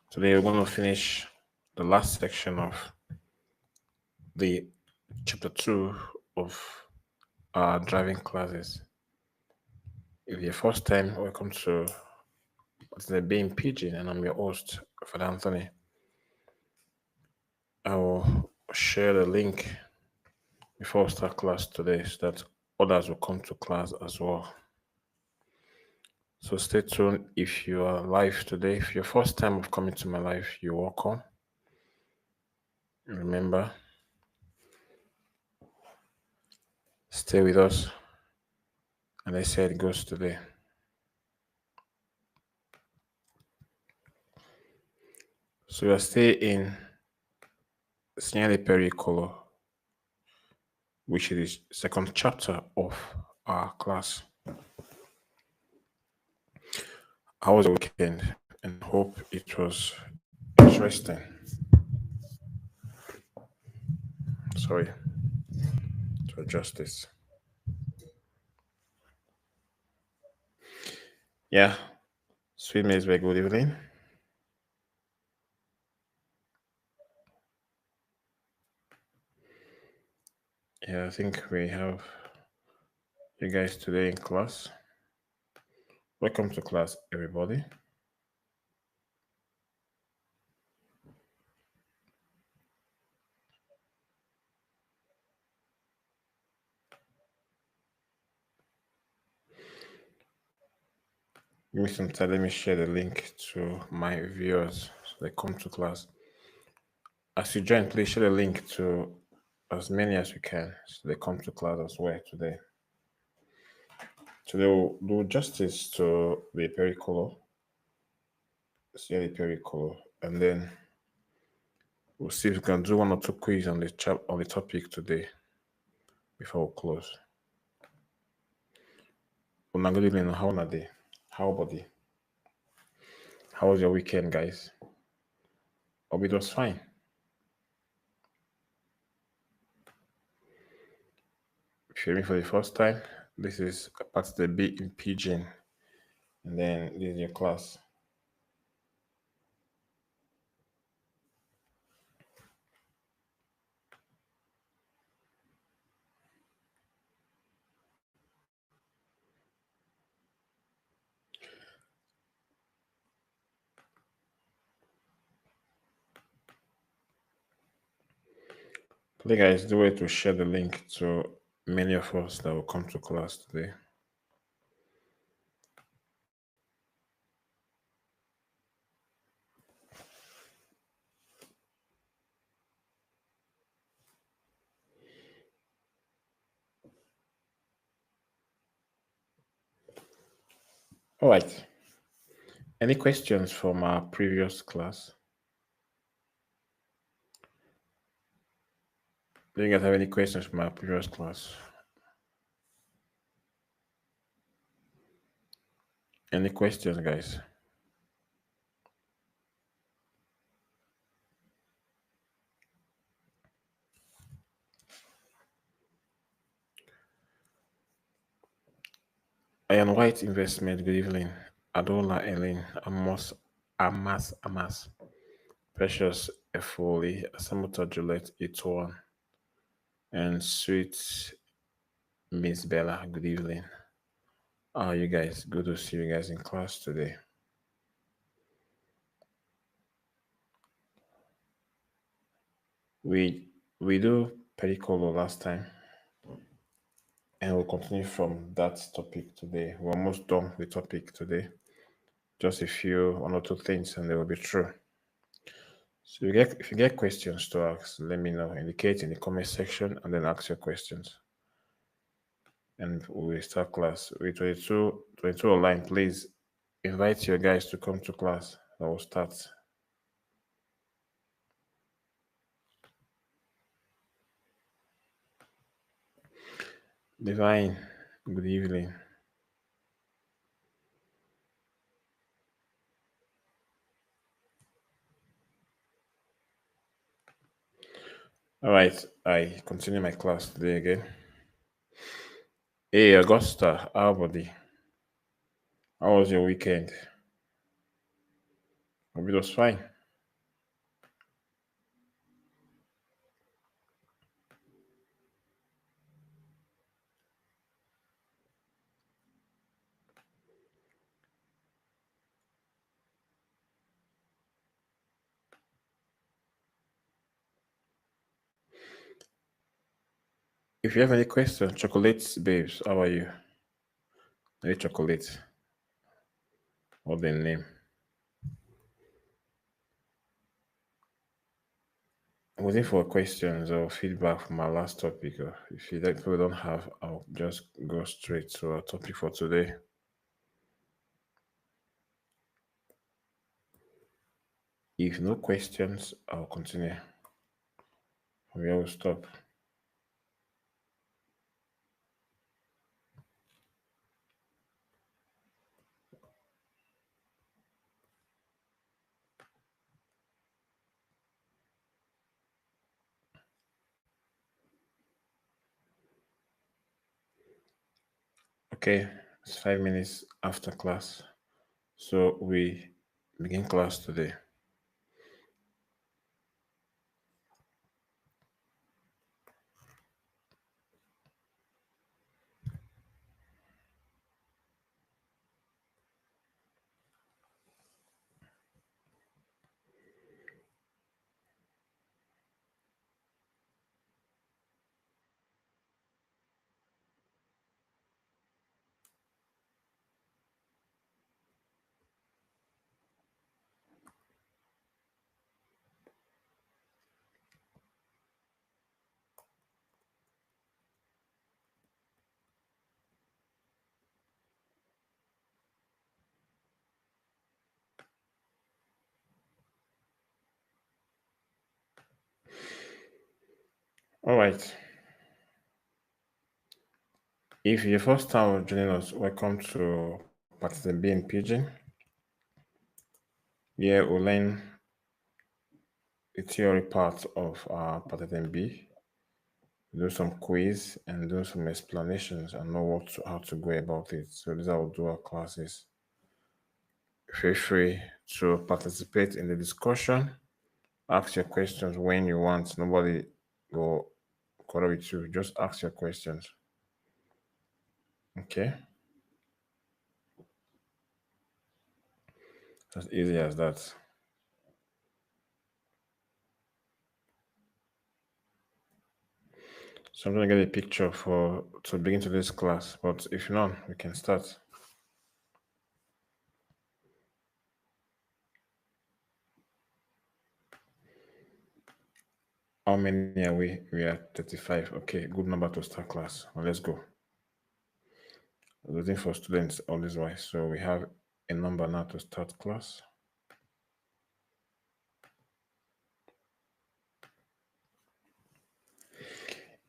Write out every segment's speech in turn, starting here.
Today we're going to finish the last section of the chapter 2 of our driving classes. If your first time, welcome to the Being Pidgin, and I'm your host, Father Anthony. I will share the link before we start class today so that others will come to class as well. So stay tuned. If you are live today, if your first time of coming to my live, you're welcome. Remember, stay with us. And I said it goes today. So we are still in Segnale, pericolo, which is the second chapter of our class. How was the weekend? And hope it was interesting. Sorry to adjust this. Yeah, sweet mates, very good evening. Yeah, I think we have you guys today in class. Welcome to class, everybody. Give me some time. Let me share the link to my viewers so they come to class. As you join, please share the link to as many as you can so they come to class as well today. Today we'll do justice to the pericolo, see the pericolo, and then we'll see if we can do one or two quiz on the topic today before we close. Well, good evening. How are they? How body? How was your weekend, guys? Hope it was fine. If you're me for the first time, this is part of the B in pidgin, and then this is your class. Please, guys, do it to share the link to many of us that will come to class today. All right. Any questions from our previous class? Do you guys have any questions from our previous class? Any questions, guys? Iron White Investment, good evening. Adola Ellen, Amas, Precious Efoli, Samuta Juliet Etoan, and Sweet Miss Bella, good evening. How are you guys? Good to see you guys in class today. We do pericolo last time, and we'll continue from that topic today. We're almost done with the topic today. Just a few, one or two things, and they will be true. So if you get questions to ask, let me know. Indicate in the comment section and then ask your questions. And we'll start class. With 22 online, please invite your guys to come to class. I will start. Divine, good evening. All right, I continue my class today again. Hey, Augusta, how buddy? How was your weekend? Hope it was fine. If you have any questions, chocolates, babes, how are you? Any chocolate? What the name? I'm waiting for questions or feedback from our last topic. Or if you like, we don't have, I'll just go straight to our topic for today. If no questions, I'll continue. We will stop. Okay, it's 5 minutes after class. So we begin class today. All right. If you're first time joining us, welcome to Patente B in Pidgin. Yeah, we'll learn the theory part of Patente B, do some quiz and do some explanations and know how to go about it. So these are do our classes. Feel free to participate in the discussion. Ask your questions when you want. Nobody will quarrel with you. Just ask your questions. Okay? As easy as that. So I'm gonna get a picture to begin today's class, but if not, we can start. How many are we? We are 35. Okay, good number to start class. Well, let's go. Looking for students all this way. So we have a number now to start class.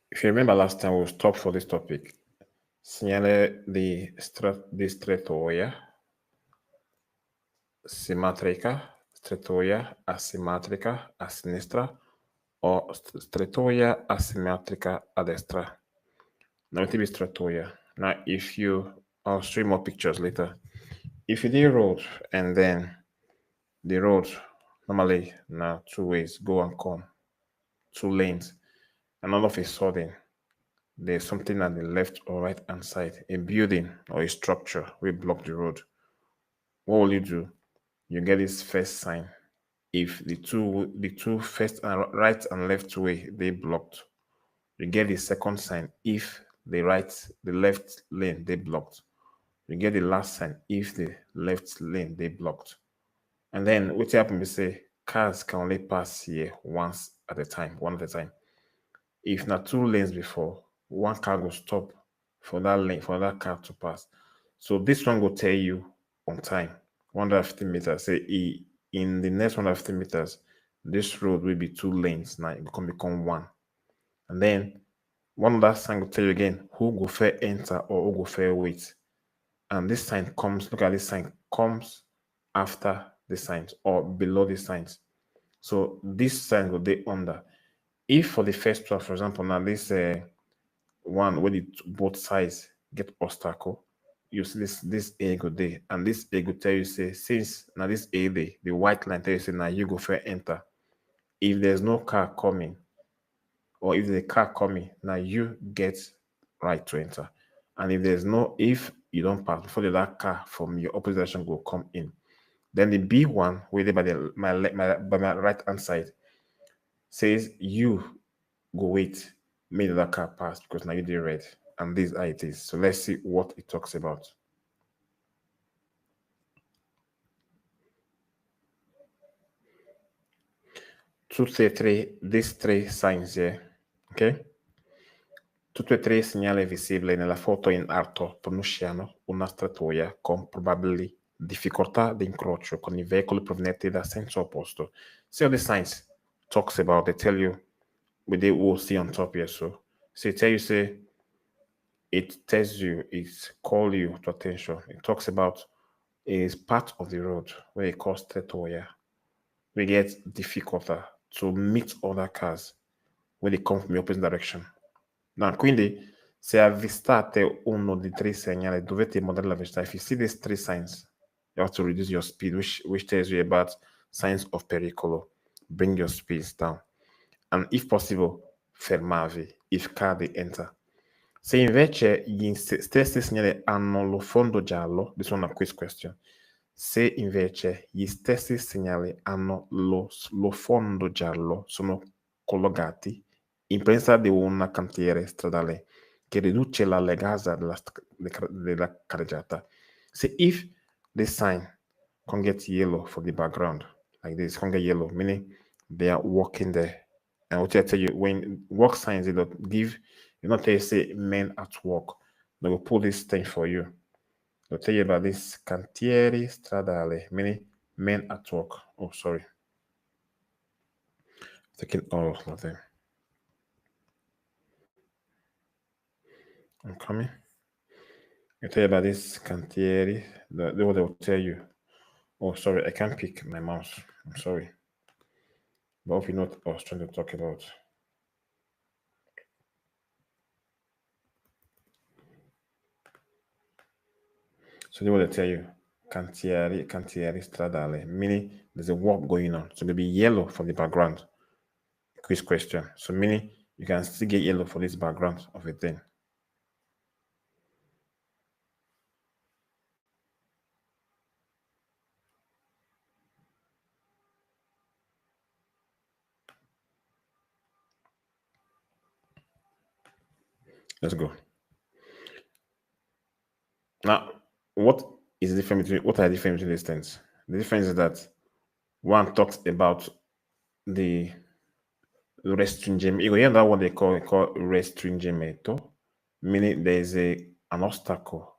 If you remember last time, we'll stop for this topic. Segnale di strettoia simmetrica, strettoia asimmetrica a sinistra o strettoia asimmetrica a destra. Now it will be strettoia. Now I'll show you more pictures later. If you do road and then the road normally now two ways go and come, two lanes, and all of a sudden there's something at the left or right hand side, a building or a structure will block the road. What will you do? You get this first sign. If the two first and right and left way they blocked, you get the second sign if the left lane they blocked. You get the last sign if the left lane they blocked. And then what happen? We say cars can only pass here once at a time, one at a time. If not two lanes before, one car will stop for that lane for that car to pass. So this one will tell you on time, 150 meters. Say in the next 150 meters, this road will be two lanes now. It can become one. And then one of that sign will tell you again who go fair enter or who go fair wait. And this sign comes, look at this sign, comes after the signs or below the signs. So this sign will be under. If for the first one, for example, now this one where the both sides get obstacle, you see this A go there, and this A go tell you say since now this A there, the white line tell you say now you go fair enter. If there's no car coming, or if the car coming, now you get right to enter. And if you don't pass before that car from your opposite direction will come in, then the B one, where by my right hand side, says you go wait. made that car pass because now you did red. And this is how it is. So let's see what it talks about. Tutte e tre, these three signs here, ok? Tutte e tre i segnali visibili nella foto in alto pronunciano una strettoia con probabili difficoltà di incrocio con i veicoli provenienti da senso opposto. See all the signs talks about, they tell you, with the we'll see on top here, so tell you, say, it tells you, it call you to attention. It talks about is part of the road where it calls strettoia. We get difficulty to meet other cars when they come from the opposite direction. No, quindi se avvistate uno di tre segnali dovete moderare la velocità. If you see these three signs, you have to reduce your speed, which tells you about signs of pericolo. Bring your speeds down. And if possible, fermavi if car they enter. Se invece gli stessi segnali hanno lo fondo giallo, this one a quiz question. Se invece gli stessi segnali hanno lo fondo giallo, sono collocati in presenza di un cantiere stradale che riduce la legata della carreggiata. So if the sign can get yellow for the background, like this, can get yellow, meaning they are walking there. And what I tell you, when work signs, they don't give, you not tell you, say men at work. They will pull this thing for you. They'll tell you about this cantieri stradale, meaning men at work. Oh, sorry. Taking all of them. I'm coming. I'll tell you about this cantieri. What they will tell you. Oh, sorry, I can't pick my mouse. I'm sorry. But hope you know what I was trying to talk about. So they will tell you cantieri stradale, meaning there's a work going on. So it'll be yellow for the background. Quiz question. So meaning you can still get yellow for this background of a thing. Let's go. Now, what is the difference between what are the difference between these things? The difference is that one talks about the restringimento. You hear that what they call restringimento, meaning there is an obstacle.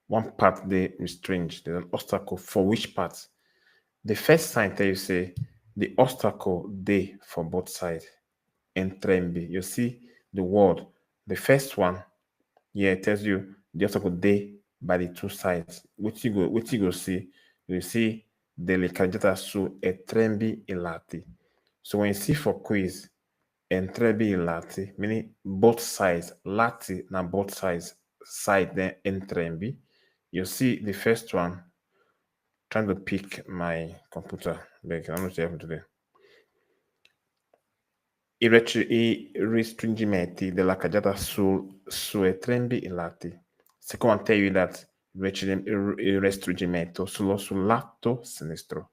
One part they restringe. There's an obstacle for which part? The first sign tell you say the obstacle they for both sides. Entrambi. You see the word. The first one, yeah, it tells you the obstacle they by the two sides. Which you go see, you see delle carreggiate su entrambi i lati. So when you see for quiz, entrambi i lati, meaning both sides, lati na both sides, side then entrambi. You see the first one, trying to pick my computer, like I don't know what happened today. I restringimenti della carreggiata su entrambi i lati. Secondo tell you that il restringimento solo sul lato sinistro.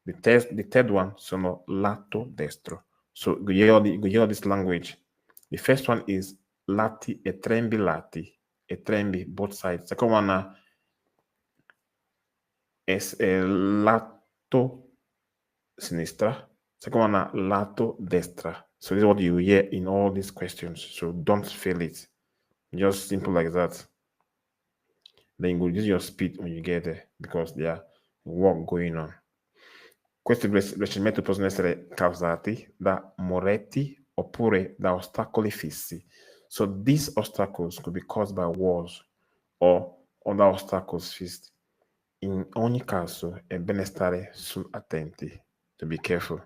The third one sono lato destro. So you hear this language. The first one is lati, entrambi, both sides. Second one is lato sinistra. Second one lato destra. So this is what you hear in all these questions. So don't fail it. Just simple like that. Then you will use your speed when you get there because there are work going on. Questi restringimenti possono essere causati da moretti oppure da ostacoli fissi. So these obstacles could be caused by walls or other obstacles fixed. In ogni caso è bene stare attenti, to be careful.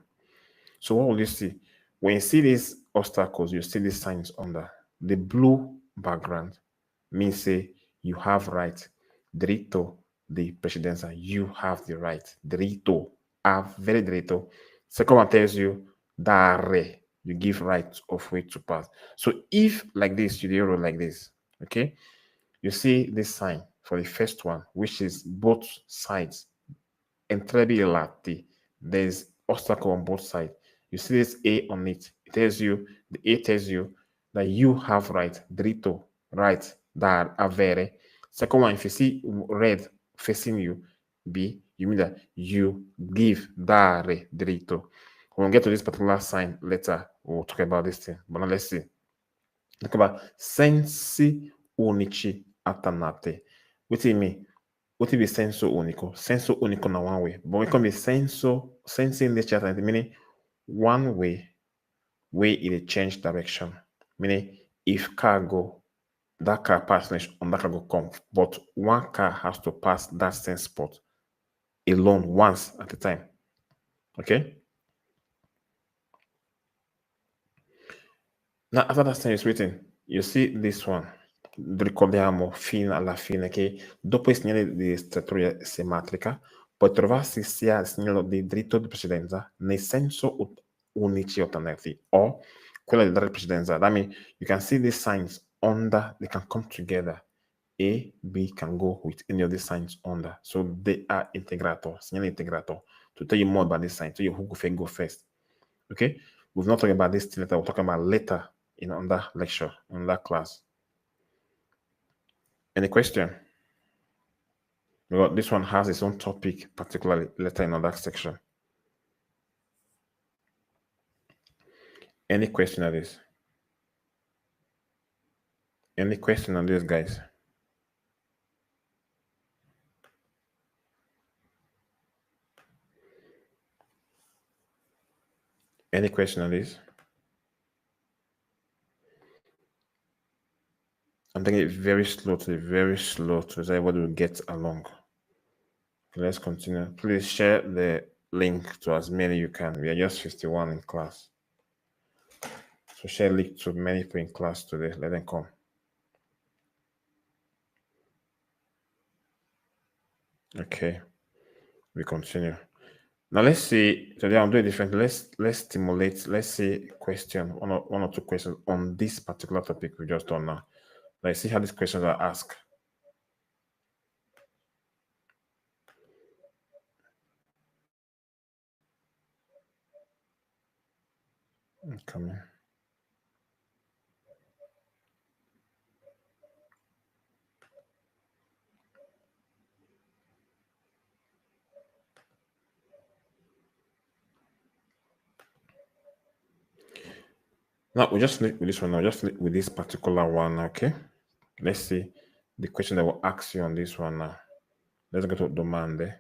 So what will you see? When you see these obstacles, you see these signs under. The blue background means say you have right. Dritto di precedenza, you have the right. Dritto, have very dritto. Second one tells you dare, you give right of way to pass. So if like this, you do like this, okay? You see this sign for the first one, which is both sides. Entrambi i lati. There's obstacle on both sides. You see this A on it. It tells you, the A tells you that you have right, diritto, right, dar, avere. Second one, if you see red facing you, B, you mean that you give, dare, diritto. When we get to this particular sign later, we'll talk about this thing. But now let's see. Talk about sensi unici alternati. What do you mean? What do you mean senso unico? Senso unico na one way. But we can be sensi unici alternati, meaning one way in a change direction. Meaning if car go, that car pass next on that car go come. But one car has to pass that same spot alone once at a time. Okay? Now after that time is written, you see this one. Ricordiamo fino alla fine che dopo il segnale di strettoia simmetrica poi trovarsi sia il segnale di diritto di precedenza nel senso unici alternati o quello di dare precedenza. That means you can see these signs under, they can come together. A, B can go with any of these signs under. So they are integrator, segnale integrator. To tell you more about this sign, tell you who go first. Okay? We've not talked about this till later. We'll talk about later in another lecture, in that class. Any question? Because this one has its own topic, particularly later in that section. Any question on this? Any question on this, guys? Any question on this? I'm taking it very slow so everybody will get along. Let's continue. Please share the link to as many you can. We are just 51 in class. So share link to many people in class today. Let them come. Okay. We continue. Now let's see. Today I'm doing different. Let's stimulate. Let's see question one or two questions on this particular topic we just done now. Let's see how these questions are asked. Come in. Now we just sleep with this one. Now just sleep with this particular one. Okay. Let's see the question that will ask you on this one now. Let's go to domande.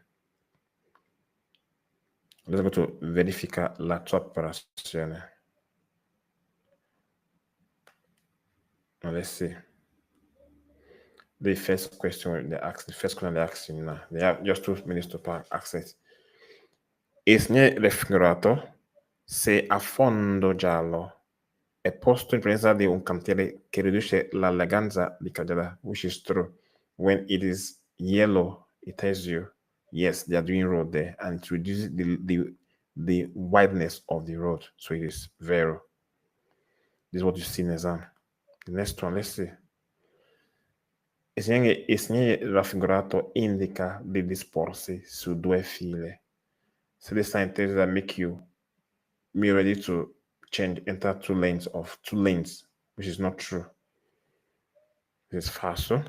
Let's go to verifica la tua operazione. Now let's see. The first question they ask, the first question they ask you now. They have just 2 minutes to ask it. Il segnale raffigurato se a fondo giallo è posto in presenza di un cantiere che riduce la larghezza di carreggiata, which is true. When it is yellow, it tells you, yes, they are doing road there, and it reduces the wideness of the road. So it is vero. This is what you see in exam. The next one, let's see. Il segnale raffigurato indica di disporsi su 2 file. So this sign tells that make you be ready to enter 2 lanes, which is not true. This is falso.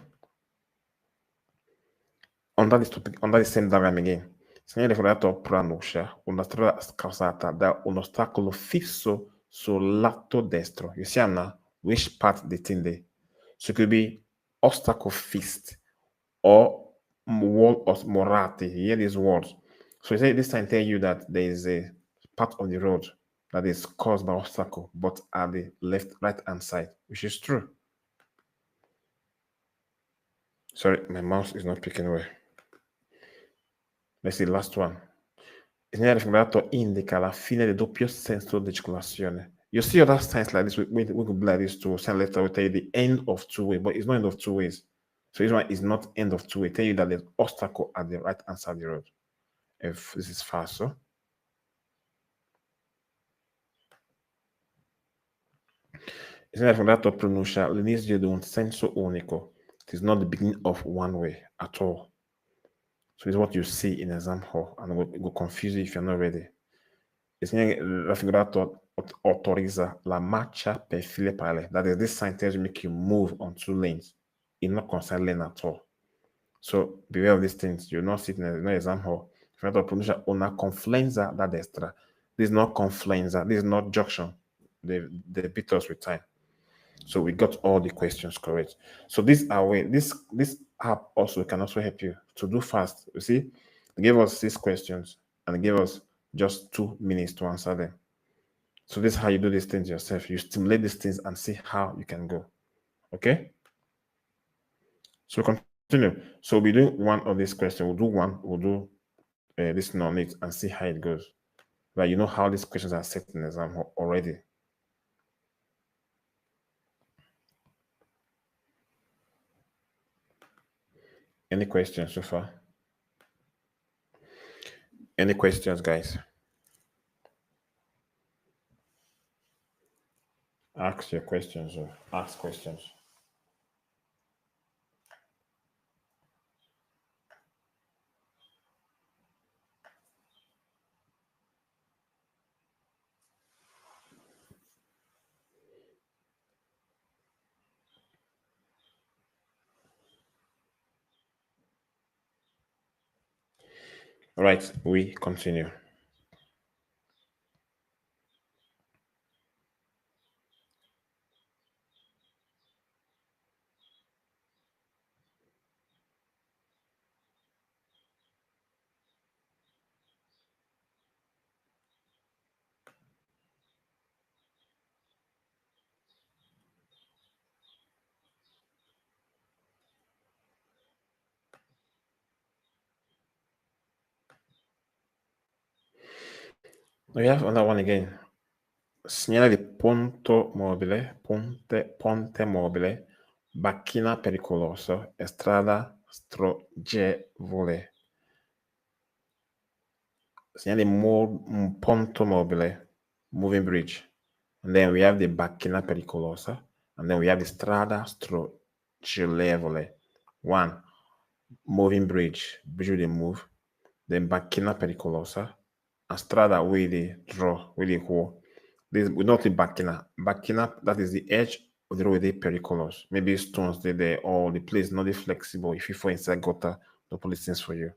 Under this topic, under the same diagram again, segnale raffigurato pronuncia una strada causata da un ostacolo fisso sul lato destro. You see now which part the thing there. So it could be obstacle fixed or wall of morati. You hear these words. So this time tell you that there is a part of the road that is caused by obstacle, but at the right hand side, which is true. Sorry, my mouse is not picking away. Let's see, last one. Il segnale raffigurato indica la fine del doppio senso di circolazione. You see other signs like this, we could be like this to send letter will tell you the end of 2 ways, but it's not end of 2 ways. So this one is not end of 2 ways. Tell you that there's obstacle at the right hand side of the road. If this is falso. Il segnale raffigurato pronuncia l'inizio di un senso unico. It is not the beginning of one way at all. So it's what you see in exam hall, and it will confuse you if you're not ready. Il segnale raffigurato autorizza la marcia per file parallele. That is, this sign tells you make you move on two lanes. It not concern lane at all. So beware of these things. You're not sitting in no exam hall. In front of pronuncia una confluenza da destra. This is not confluenza. This is not junction. They beat us with time. So we got all the questions correct. So this our way. This app also can also help you to do fast. You see, they gave us 6 questions and they gave us just 2 minutes to answer them. So this is how you do these things yourself. You stimulate these things and see how you can go. Okay? So continue. So we do one of these questions. We'll do one. We'll do this on it and see how it goes. But you know how these questions are set in exam already. Any questions so far? Any questions, guys? Ask your questions or ask questions. All right, we continue. We have another one again. Segnale di ponte mobile, macchina pericolosa, strada stroggevole. Segnale ponto mobile, moving bridge. And then we have the macchina pericolosa. And then we have the strada stroggevole. One, moving bridge with the move. Then macchina pericolosa. And strada with the draw, with the hole. This we not the Bakina. Bakina, that is the edge of the road with the periculous. Maybe stones there, or the place not flexible. If you fall inside gutter, the police things for you.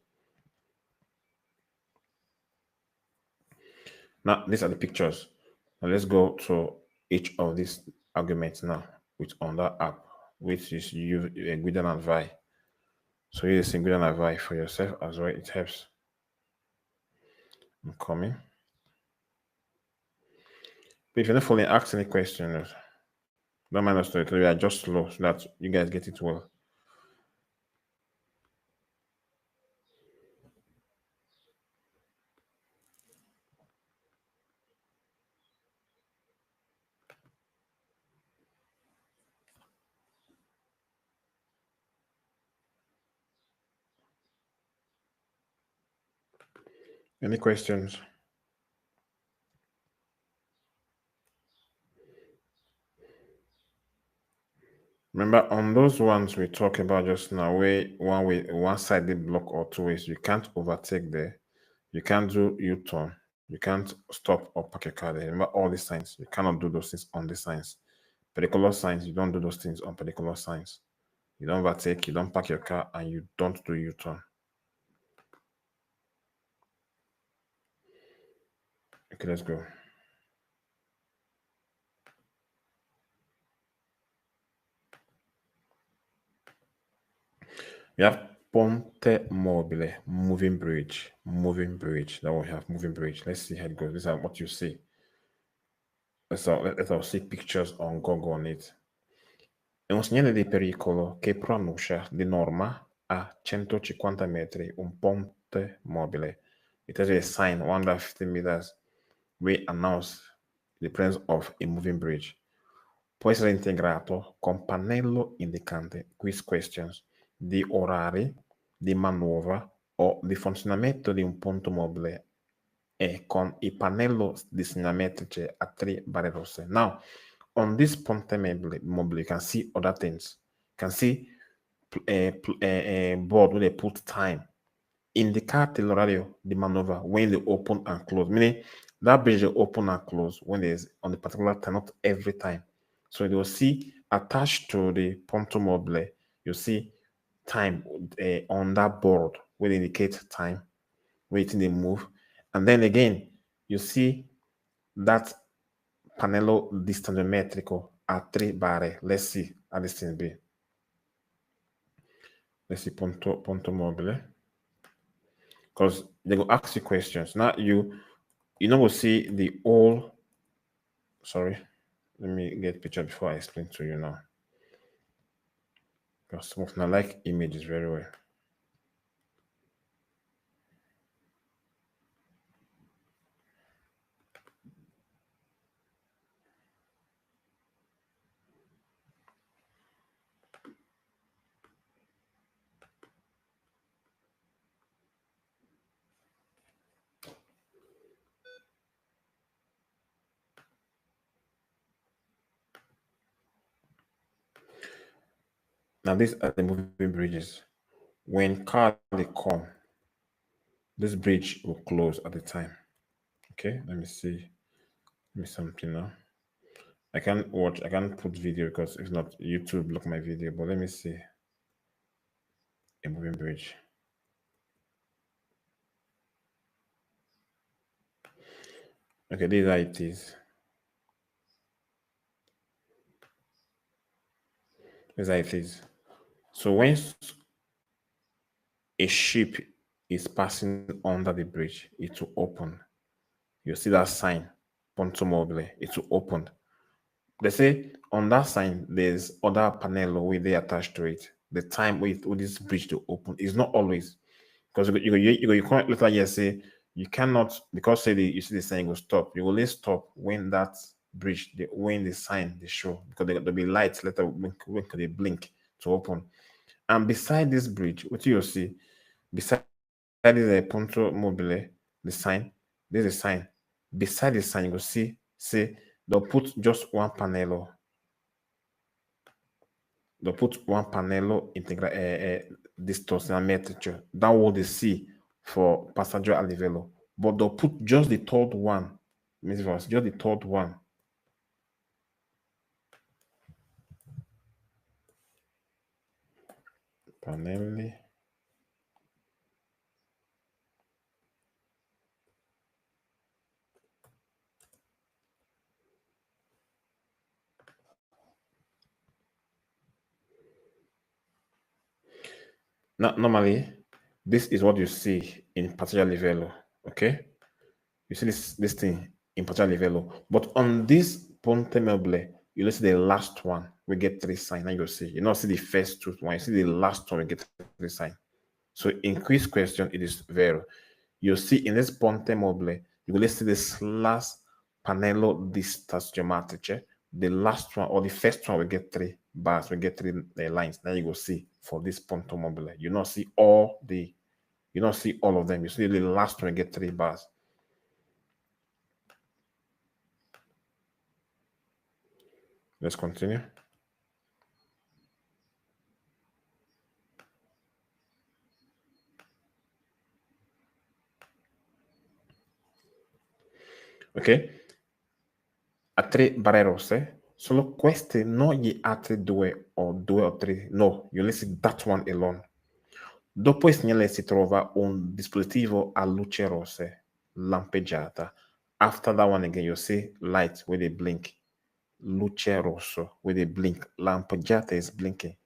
Now, these are the pictures. Now let's go to each of these arguments now with on that app, which is you Guidan and Vi. So you use Guidan and Vi for yourself as well. It helps. I'm coming. But if you're not following, ask any questions. Don't mind us to it. We are just slow so that you guys get it well. Any questions? Remember, on those ones we talked about just now, where one-sided block or two ways, you can't overtake there, you can't do U-turn, you can't stop or park your car there. Remember all these signs, you cannot do those things on the signs. Particular signs, you don't do those things on particular signs. You don't overtake, you don't park your car, and you don't do U-turn. Okay, let's go. We have ponte mobile, moving bridge, moving bridge. Now we have moving bridge. Let's see how it goes. These are what you see. Let's see pictures on Google on it. È un segnale di pericolo che pronuncia di norma a 150 metri un ponte mobile. It has a sign 150 meters we announce the presence of a moving bridge. Può essere integrato con pannello indicante quiz questions di orari, di manovra o di funzionamento di un punto mobile e con il pannello di segnalemetrici a 3 barre rosse. Now, on this ponte mobile, you can see other things. You can see a board where they put time. Indicate l'orario di manovra when they open and close, meaning That bridge will open and close when there's on the particular time, not every time. So you'll see attached to the ponto mobile, you see time on that board will indicate time, waiting they move. And then again, you see that panello distanziometrico a 3 barre. Let's see how this thing be. Let's see ponto mobile. Because they will ask you questions. Now you know will see the whole. Sorry, let me get picture before I explain to you now. Because some of them like images very well. Now these are the moving bridges. When car they come, this bridge will close at the time. Okay, let me see. Let me something now. I can't watch, I can't put video because if not, YouTube block my video. But let me see a moving bridge. Okay, these are it is. These are it is. So when a ship is passing under the bridge, it will open. You see that sign, ponto mobile, it will open. They say on that sign, there's other panel where they attached to it. The time with this bridge to open is not always because you can't later here say you cannot because say you see the sign will stop. You will only stop when that bridge when the sign they show because there'll be lights later when they blink to open. And beside this bridge, what you see beside this ponto mobile, the sign, there's a sign. Beside the sign, you will see say they'll put just one panel. They'll put one panel integra distorsionametric. That what they see for passenger a livello. But they'll put just the third one. Just the third one. Panelli. Now, normally, this is what you see in passenger livello. Okay, you see this thing in passenger livello, but on this ponte mobile, you will see the last one. We get 3 signs. Now you see, you not see the first 2 one. You see the last one. We get 3 signs. So in quiz question, it is vero. You see in this ponte mobile, you will see this last panello distorsiomatrice. The last one or the first one will get 3 bars, we get 3 lines. Now you go see for this ponte mobile. You not see all of them. You see the last one get 3 bars. Let's continue. Ok, a 3 barre rosse, solo queste, non gli altri 2 o 3. No, you only see that one alone. Dopo il segnale si trova un dispositivo a luce rosse, lampeggiata. After that one again, you see light with a blink. Luce rosso with a blink. Lampeggiata is blinking.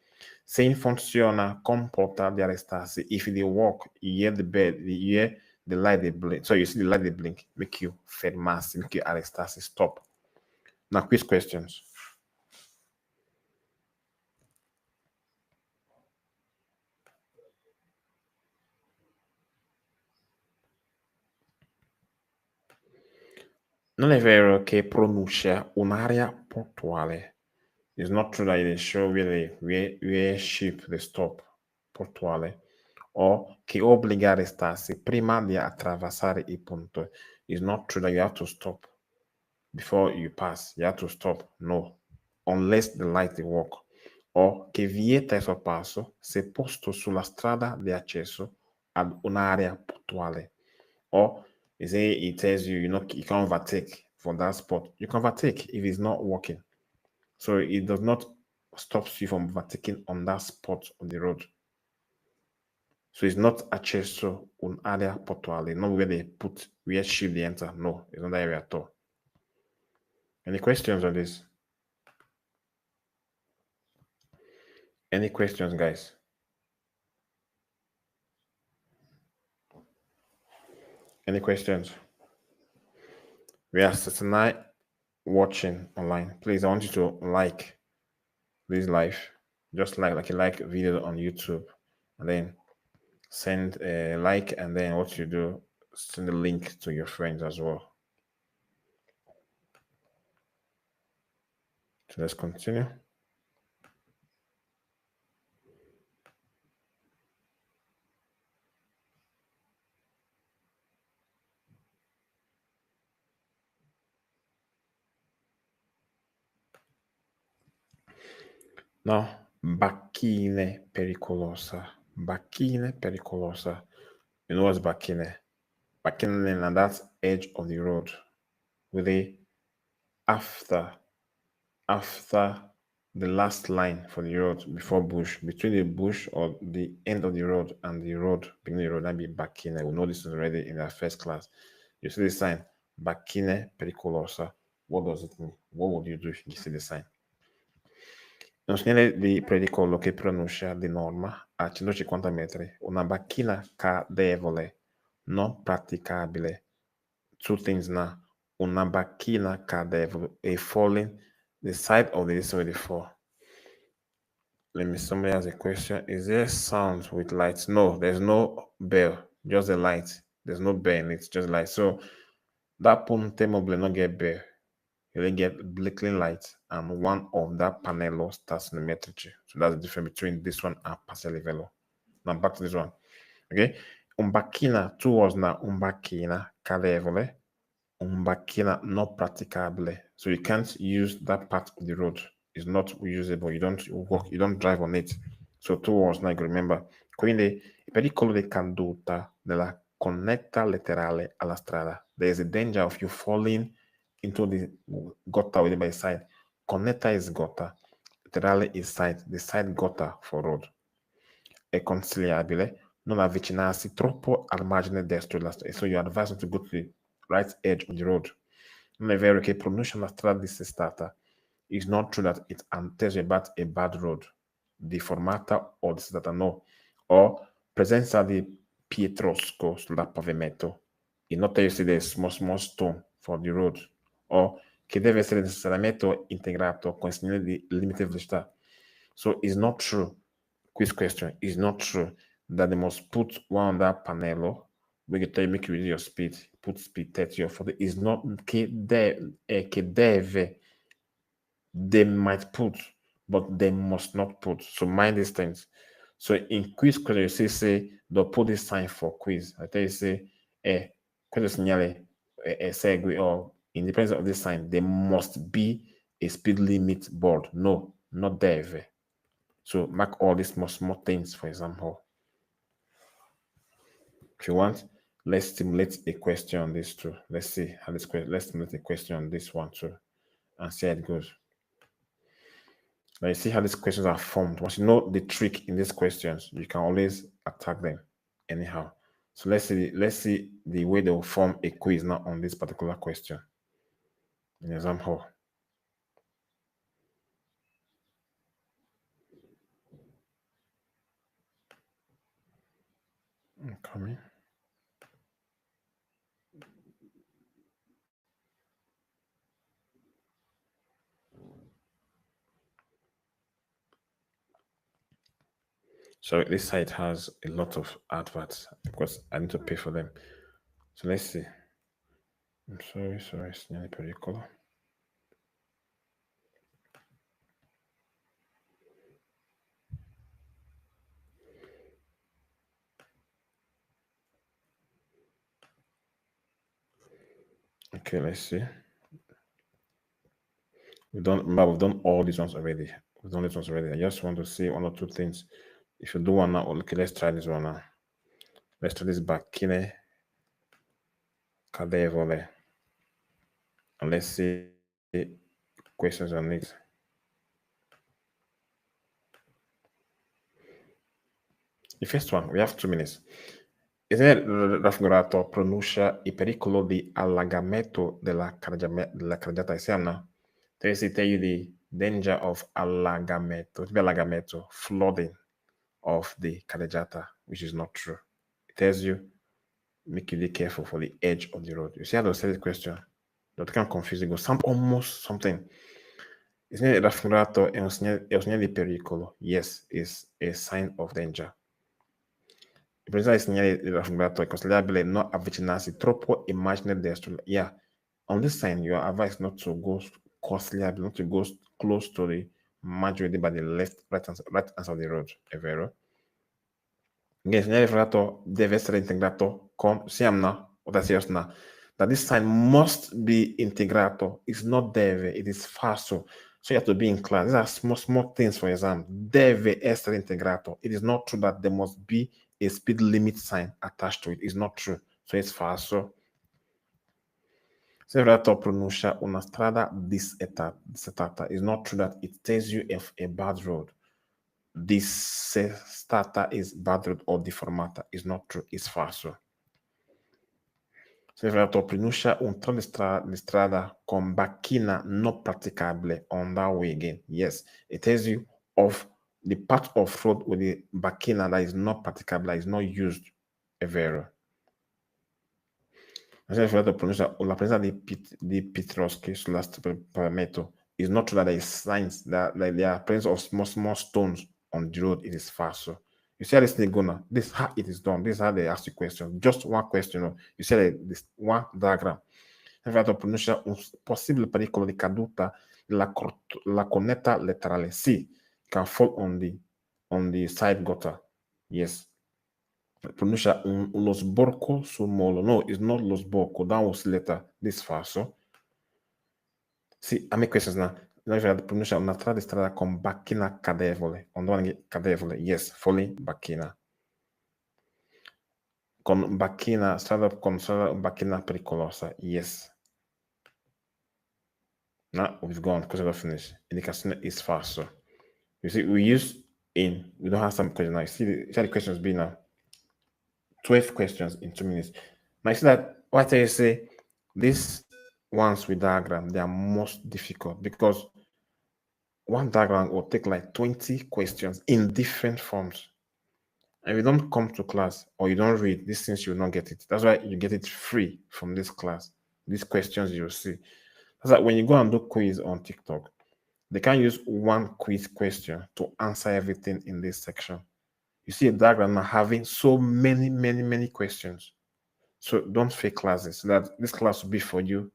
Se in funziona, comporta di arrestarsi. If they walk, you hear you hear the light they blink. So you see the light they blink. Make you fermarsi, make you arrestarsi, stop. Now, quiz questions. Non è vero che pronuncia un'area portuale. It's not true that they show where ship they stop, portuale, o che obbliga a restarsi prima di attraversare il ponte. It's not true that you have to stop before you pass. You have to stop. No, unless the light they walk. O che vieta il sorpasso se posto sulla strada di accesso ad un'area portuale. O It tells you, you can't overtake for that spot. You can overtake if it's not working. So it does not stop you from overtaking on that spot on the road. So it's not accesso un'area portuale, not where they put where ship they enter. No, it's not that area at all. Any questions on this? Any questions, guys? Any questions? We are tonight watching online. Please, I want you to like this live. Just like you like video on YouTube, and then send a like, and then what you do, send the link to your friends as well. So let's continue. Now, bacchine pericolosa. Bacchine pericolosa. You know what's bacchine? Bacchine, and that's edge of the road. With a after the last line for the road before bush, between the bush or the end of the road and the road, beginning of the road, that'd be bacchine. We know this is already in our first class. You see the sign, bacchine pericolosa. What does it mean? What would you do if you see the sign? Un segnale di pericolo che pronuncia di norma a 150 metri, una macchina cadevole, non praticabile. Two things now. Una macchina cadevole, a falling, the side of the this already fall. Let me, somebody has a question. Is there sound with lights? No, there's no bell, just the light. There's no bell in it, just light. So that punte mobile not get bell. You then get blinking light, and one of that panel starts symmetry. So that's the difference between this one and passe livello. Now back to this one. Okay. Un bacchina, two words now. Un bacchina cadevole, un bacchina not praticabile. So you can't use that part of the road. It's not usable. You don't walk, you don't drive on it. So two words now, you remember. Quindi, il pericolo di caduta della connetta laterale alla strada. There is a danger of you falling into the gutter with by side. Connector is gutter. Laterale is side. The side gutter for road. È consigliabile non avvicinarsi troppo al margine destro della strada. So you advise to go to the right edge of the road. Non è vero che pronuncia la strada dissestata. It's not true that it tells you about a bad road, deformata o dissestata, no. Or presenza di pietrosco sul pavimento. It not tell you see there's small stone for the road. Or che deve essere necessariamente integrato con segnale di limite velocità. So it's not true. Quiz question. It's not true that they must put one on that panel. We can tell you make you reduce your speed. Put speed 30 or 40. It's not che deve. They might put, but they must not put. So mind these things. So in quiz question, you say they'll put this sign for quiz. I tell you say, questo segnale segue, or in the presence of this sign, there must be a speed limit board. No, not deve. So mark all these small things, for example. If you want, let's stimulate a question on this too. Let's see how this question, let's stimulate a question on this one too and see how it goes. Now you see how these questions are formed. Once you know the trick in these questions, you can always attack them anyhow. So let's see the way they will form a quiz now on this particular question. An example. I'm coming. So this site has a lot of adverts because I need to pay for them. So let's see. I'm sorry, Segnale pericolo. Okay, let's see. We've done all these ones already. We've done these ones already. I just want to see one or two things. If you do one now, okay, let's try this one now. Let's try this bacchine cadevole. And let's see questions on it. The first one, we have 2 minutes. Raffigurato pronuncia il pericolo di allagamento della carreggiata esterna. They tell you the danger of allagamento, flooding of the carreggiata, which is not true. It tells you, make you be careful for the edge of the road. You see how to say this question? That can confuse you. Go sound almost something. Il segnale raffigurato è un segnale di pericolo. Yes, is a sign of danger. Il presidente segnale raffigurato è consigliabile non avvicinarsi troppo immagine destra. Yeah, on this sign, you are advised not to go consigliabile, not to go close to the margine by the right hand side of the road. È vero? Il segnale raffigurato deve essere integrato con siamna o da siosna. That this sign must be integrato. It's not deve, it is falso. So you have to be in class. These are small things for exam. Deve essere integrato. It is not true that there must be a speed limit sign attached to it. It's not true. So it's falso. Se Serrato pronuncia una strada dissettata. It's not true that it tells you if a bad road. Dissettata is bad road or deformata. It's not true. It's falso. Se Serrato pronuncia un tratto di strada con macchina non praticabile on that way again. Yes, it tells you of the part of road with the macchina that is not praticable, that is not used. È vero. Se Serrato pronuncia la presenza di pitroschi sulla pavimento. It's not true that there is signs that like there are presence of small stones on the road. It is falso. You see how this thing going? This is how it is done. This is how they ask you questions. Just one question. You see this one diagram. Serrato pronuncia un possibile pericolo di caduta la cornetta laterale. Sì, can fall on the side gutter. Yes. Pronuncia lo sborco sul molo. No, it's not lo sborco. That was later. This is falso. Sì, a me questions now. Pronuncia una strada con macchina cadevole. Cadevole. Yes, falling macchina. Con strada macchina pericolosa. Yes. Now we've gone because we're finished. Indicazione is falso. You see, we don't have some questions now. You see the questions being now 12 questions in 2 minutes. Now you see that what I say, these ones with diagram, they are most difficult because one diagram will take like 20 questions in different forms. And if you don't come to class or you don't read these things, you will not get it. That's why you get it free from this class. These questions you'll see. That's like when you go and do quiz on TikTok, they can't use one quiz question to answer everything in this section. You see a diagram now having so many questions. So don't fake classes. So that this class will be for you,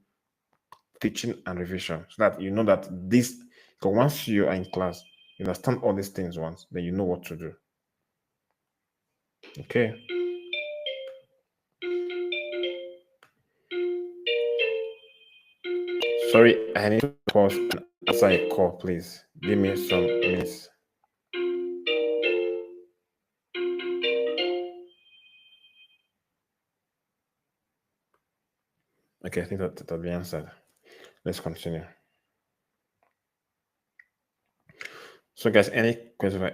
teaching and revision. So that you know that this, because once you are in class, you understand all these things once, then you know what to do. Okay. Sorry, I need to pause and answer a call, please. Give me some minutes. Okay, I think that'll be answered. Let's continue. So, guys, any questions?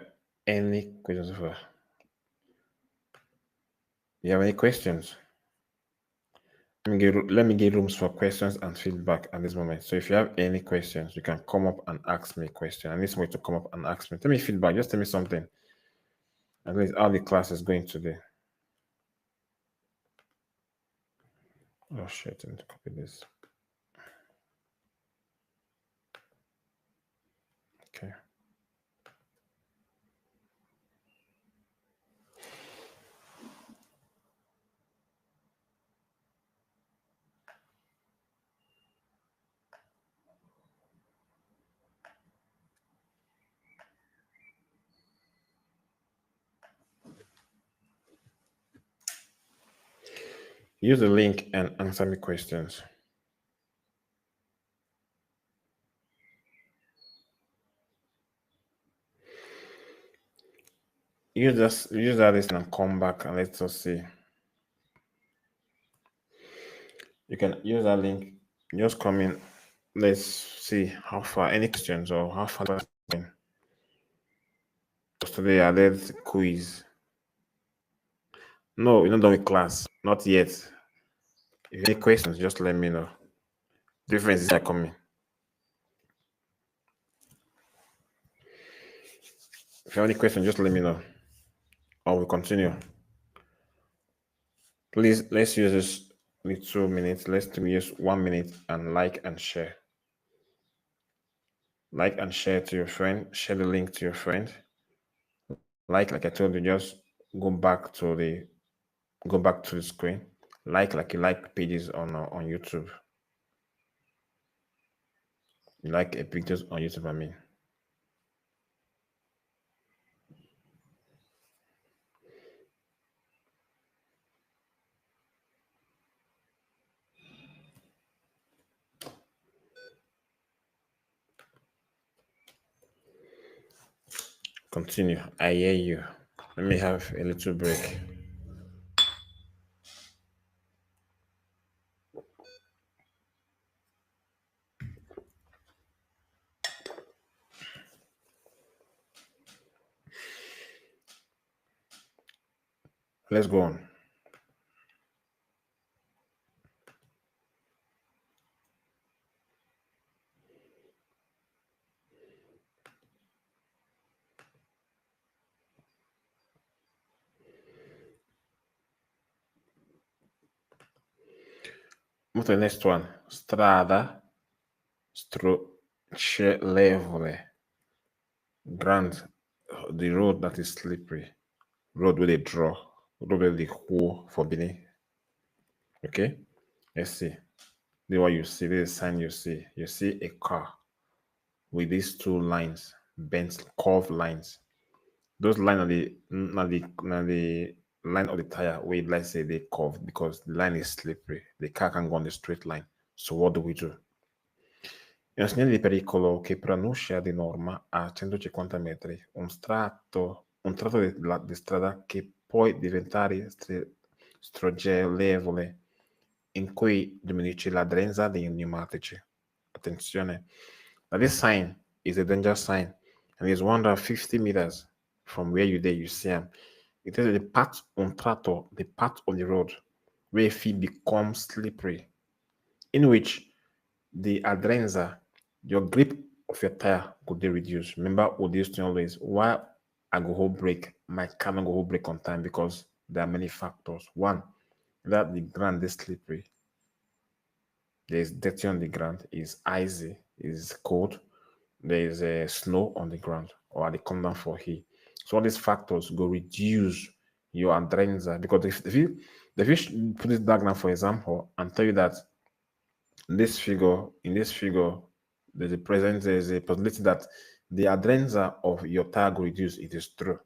You have any questions? Let me give rooms for questions and feedback at this moment. So if you have any questions, you can come up and ask me a question. I need somebody to come up and ask me. Tell me feedback. Just tell me something. At least how the class is going today. Oh shit! I need to copy this. Okay. Use the link and answer me questions. Use that list and come back and let's just see. You can use that link. Just come in. Let's see how far. Any questions or how far? Today I did quiz. No, you're not done with class. Not yet. If you have any questions, just let me know. Differences are coming. If you have any questions, just let me know. Or we'll continue. Please, let's use this little minutes. Let's use 1 minute and like and share. Like and share to your friend. Share the link to your friend. Like I told you, just go back to the screen. Like you like pages on YouTube. You like pictures on YouTube, I mean. Continue. I hear you. Let me have a little break. Let's go on. Move to the next one. Strada, stroccelevole. Grand, the road that is slippery. Road where they draw. Road where they hole for Benin. Okay? Let's see. This is what you see. This is a sign you see. You see a car with these two lines, bent curved lines. Those lines are the line of the tire where, let's say, they curve because the line is slippery. The car can go on the straight line. So what do we do? In un segnale di pericolo che pronuncia di norma a 150 metri, un tratto di strada che può diventare stroggevole in cui diminuisce l'aderenza dei pneumatici. Attenzione. Now this sign is a danger sign and is 150 meters from where you see him. It is the part on tratto, the part on the road where feet become slippery, in which the adrenza, your grip of your tire could be reduced. Remember, what this thing always, why I go hold brake, my car not go hold brake on time because there are many factors. One, that the ground is slippery. There's dirty on the ground, is icy, is cold, there is a snow on the ground, or they come down for heat. So all these factors go reduce your adrenza because if you put this diagram, for example, and tell you that in this figure, there's a possibility that the adrenza of your tire will reduce. It is true.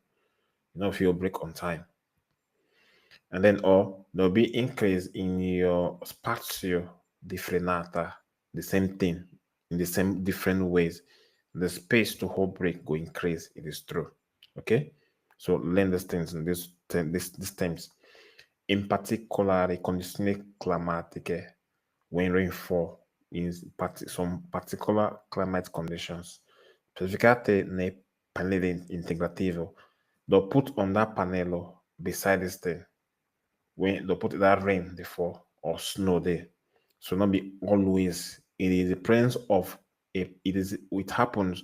You know, if you brake on time. And then, or there'll be increase in your spazio di frenata, the same thing, in the same different ways. The space to hold brake will increase. It is true. Okay? So learn these things in these terms. In particular, condizioni climatiche, when rainfall in some particular climate conditions, specificate nei pannelli integrativo, they'll put on that panel beside this thing when they put that rain before or snow there. So not be always. It is the presence of it happens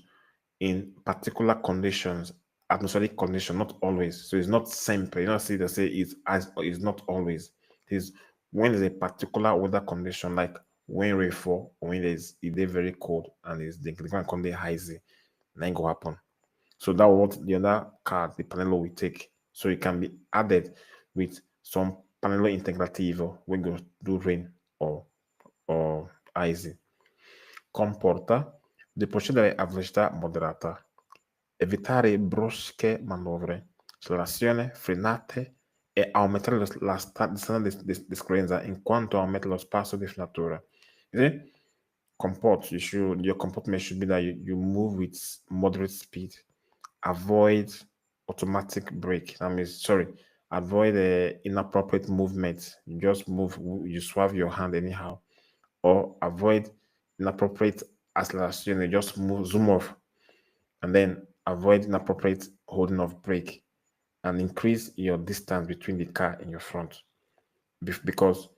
in particular conditions, atmospheric condition, not always. So it's not simple. You know, see they say it's not always. It is when there's a particular weather condition like when rainfall or when it's very cold and it's the ground can be icy, then go happen. So that what the other card, the panello will take. So it can be added with some panello integrativo when you do rain or icy. Comporta di procedere a velocità moderata, evitare brusche manovre, accelerazione, frenate e aumentare la distanza di scadenza in quanto aumenta lo spazio di frenatura. Your comportment should be that you move with moderate speed, avoid automatic brake. avoid inappropriate movements. You just move, you swab your hand anyhow, or avoid inappropriate acceleration. You just move, zoom off, and then avoid inappropriate holding of brake, and increase your distance between the car and your front, because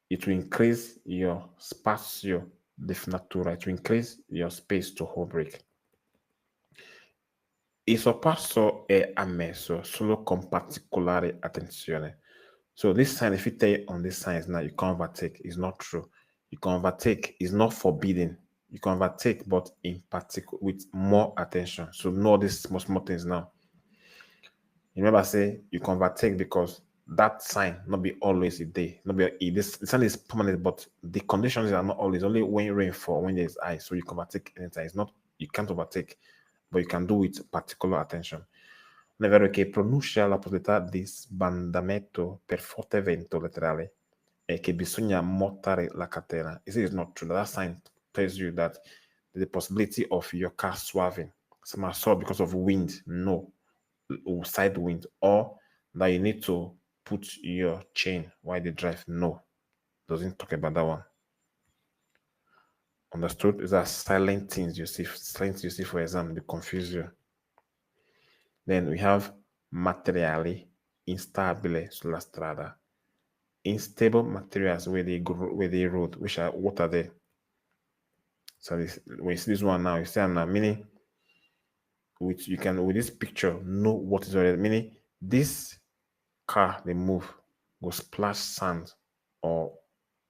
it will increase your spazio di frenatura, it will increase your space to hold brake. Il sorpasso è ammesso solo con particolare attenzione. So this sign, if you tell on this sign now, you can overtake, is not true. You can overtake, is not forbidden. You can overtake, but in particular with more attention. So know these small things now. You remember, say you can overtake because that sign not be always a day. Not be this the sign is permanent, but the conditions are not always. Only when rain fall, when there's ice, so you can overtake anytime. It's not, you can't overtake, but you can do with particular attention. Non è vero che pronuncia la possibilità di sbandamento per forte vento laterale e che bisogna montare la catena. It is not true. That sign tells you that the possibility of your car swerving, somersault because of wind, no, or side wind, or that you need to put your chain while they drive, no. Doesn't talk about that one. Understood? These are silent things you see, for exam, they confuse you. Then we have materiali instabile sulla strada. Unstable materials where they road, which are, what are they? So this, when you see this one now, you see now, meaning which you can, with this picture, know what is already, meaning this car they move will splash sand or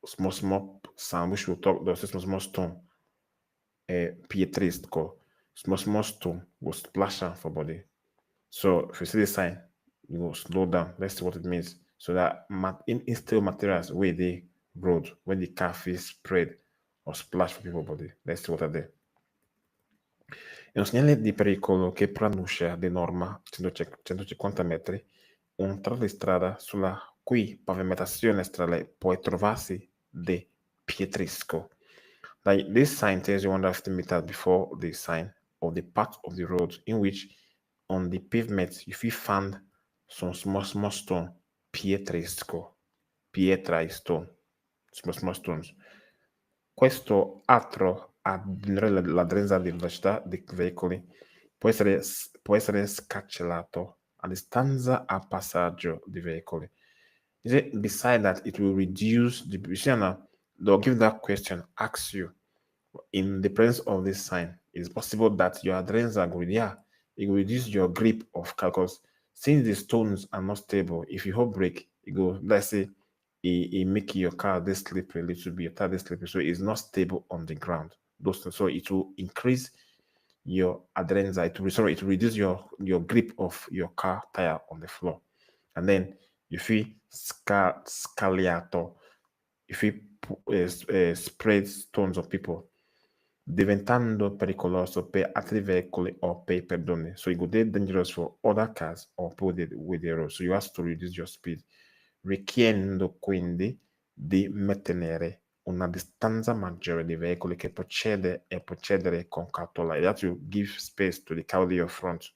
small sand, which we'll talk about, small stone, pietristico, small stone will splash on for body. So if you see the sign, you will slow down. Let's see what it means. So that unstable materials where the road, when the car feels spread or splash for people body. Let's see what are they. È un segnale di pericolo che preannuncia di norma 150 metri un tratto di strada sulla cui pavimentazione stradale può trovarsi di pietrisco. Like this sign tells you 150 meters before the sign of the part of the road in which on the pavement you will find some small stone, pietrisco, pietra e stone, small stones. Questo altro a diminuire l'aderenza di velocità dei veicoli può essere scancellato a distanza a passaggio di veicoli. Beside that, it will reduce the, they'll give that question, ask you, in the presence of this sign, it's possible that your adrenals will, it will reduce your grip of car, because since the stones are not stable, if you hold brake, it go, let's say, it make your car this slippery a little bit, your tire this slippery, so it's not stable on the ground. So it will increase your adrenals, it will reduce your grip of your car tire on the floor. And then you feel scaliato, if you spread stones on people, diventando pericoloso per altri veicoli or per pedoni. So it could be dangerous for other cars or people with the road. So you have to reduce your speed, richiedendo quindi di mantenere una distanza maggiore di veicoli che procedere con cautela. You have to give space to the car in your front,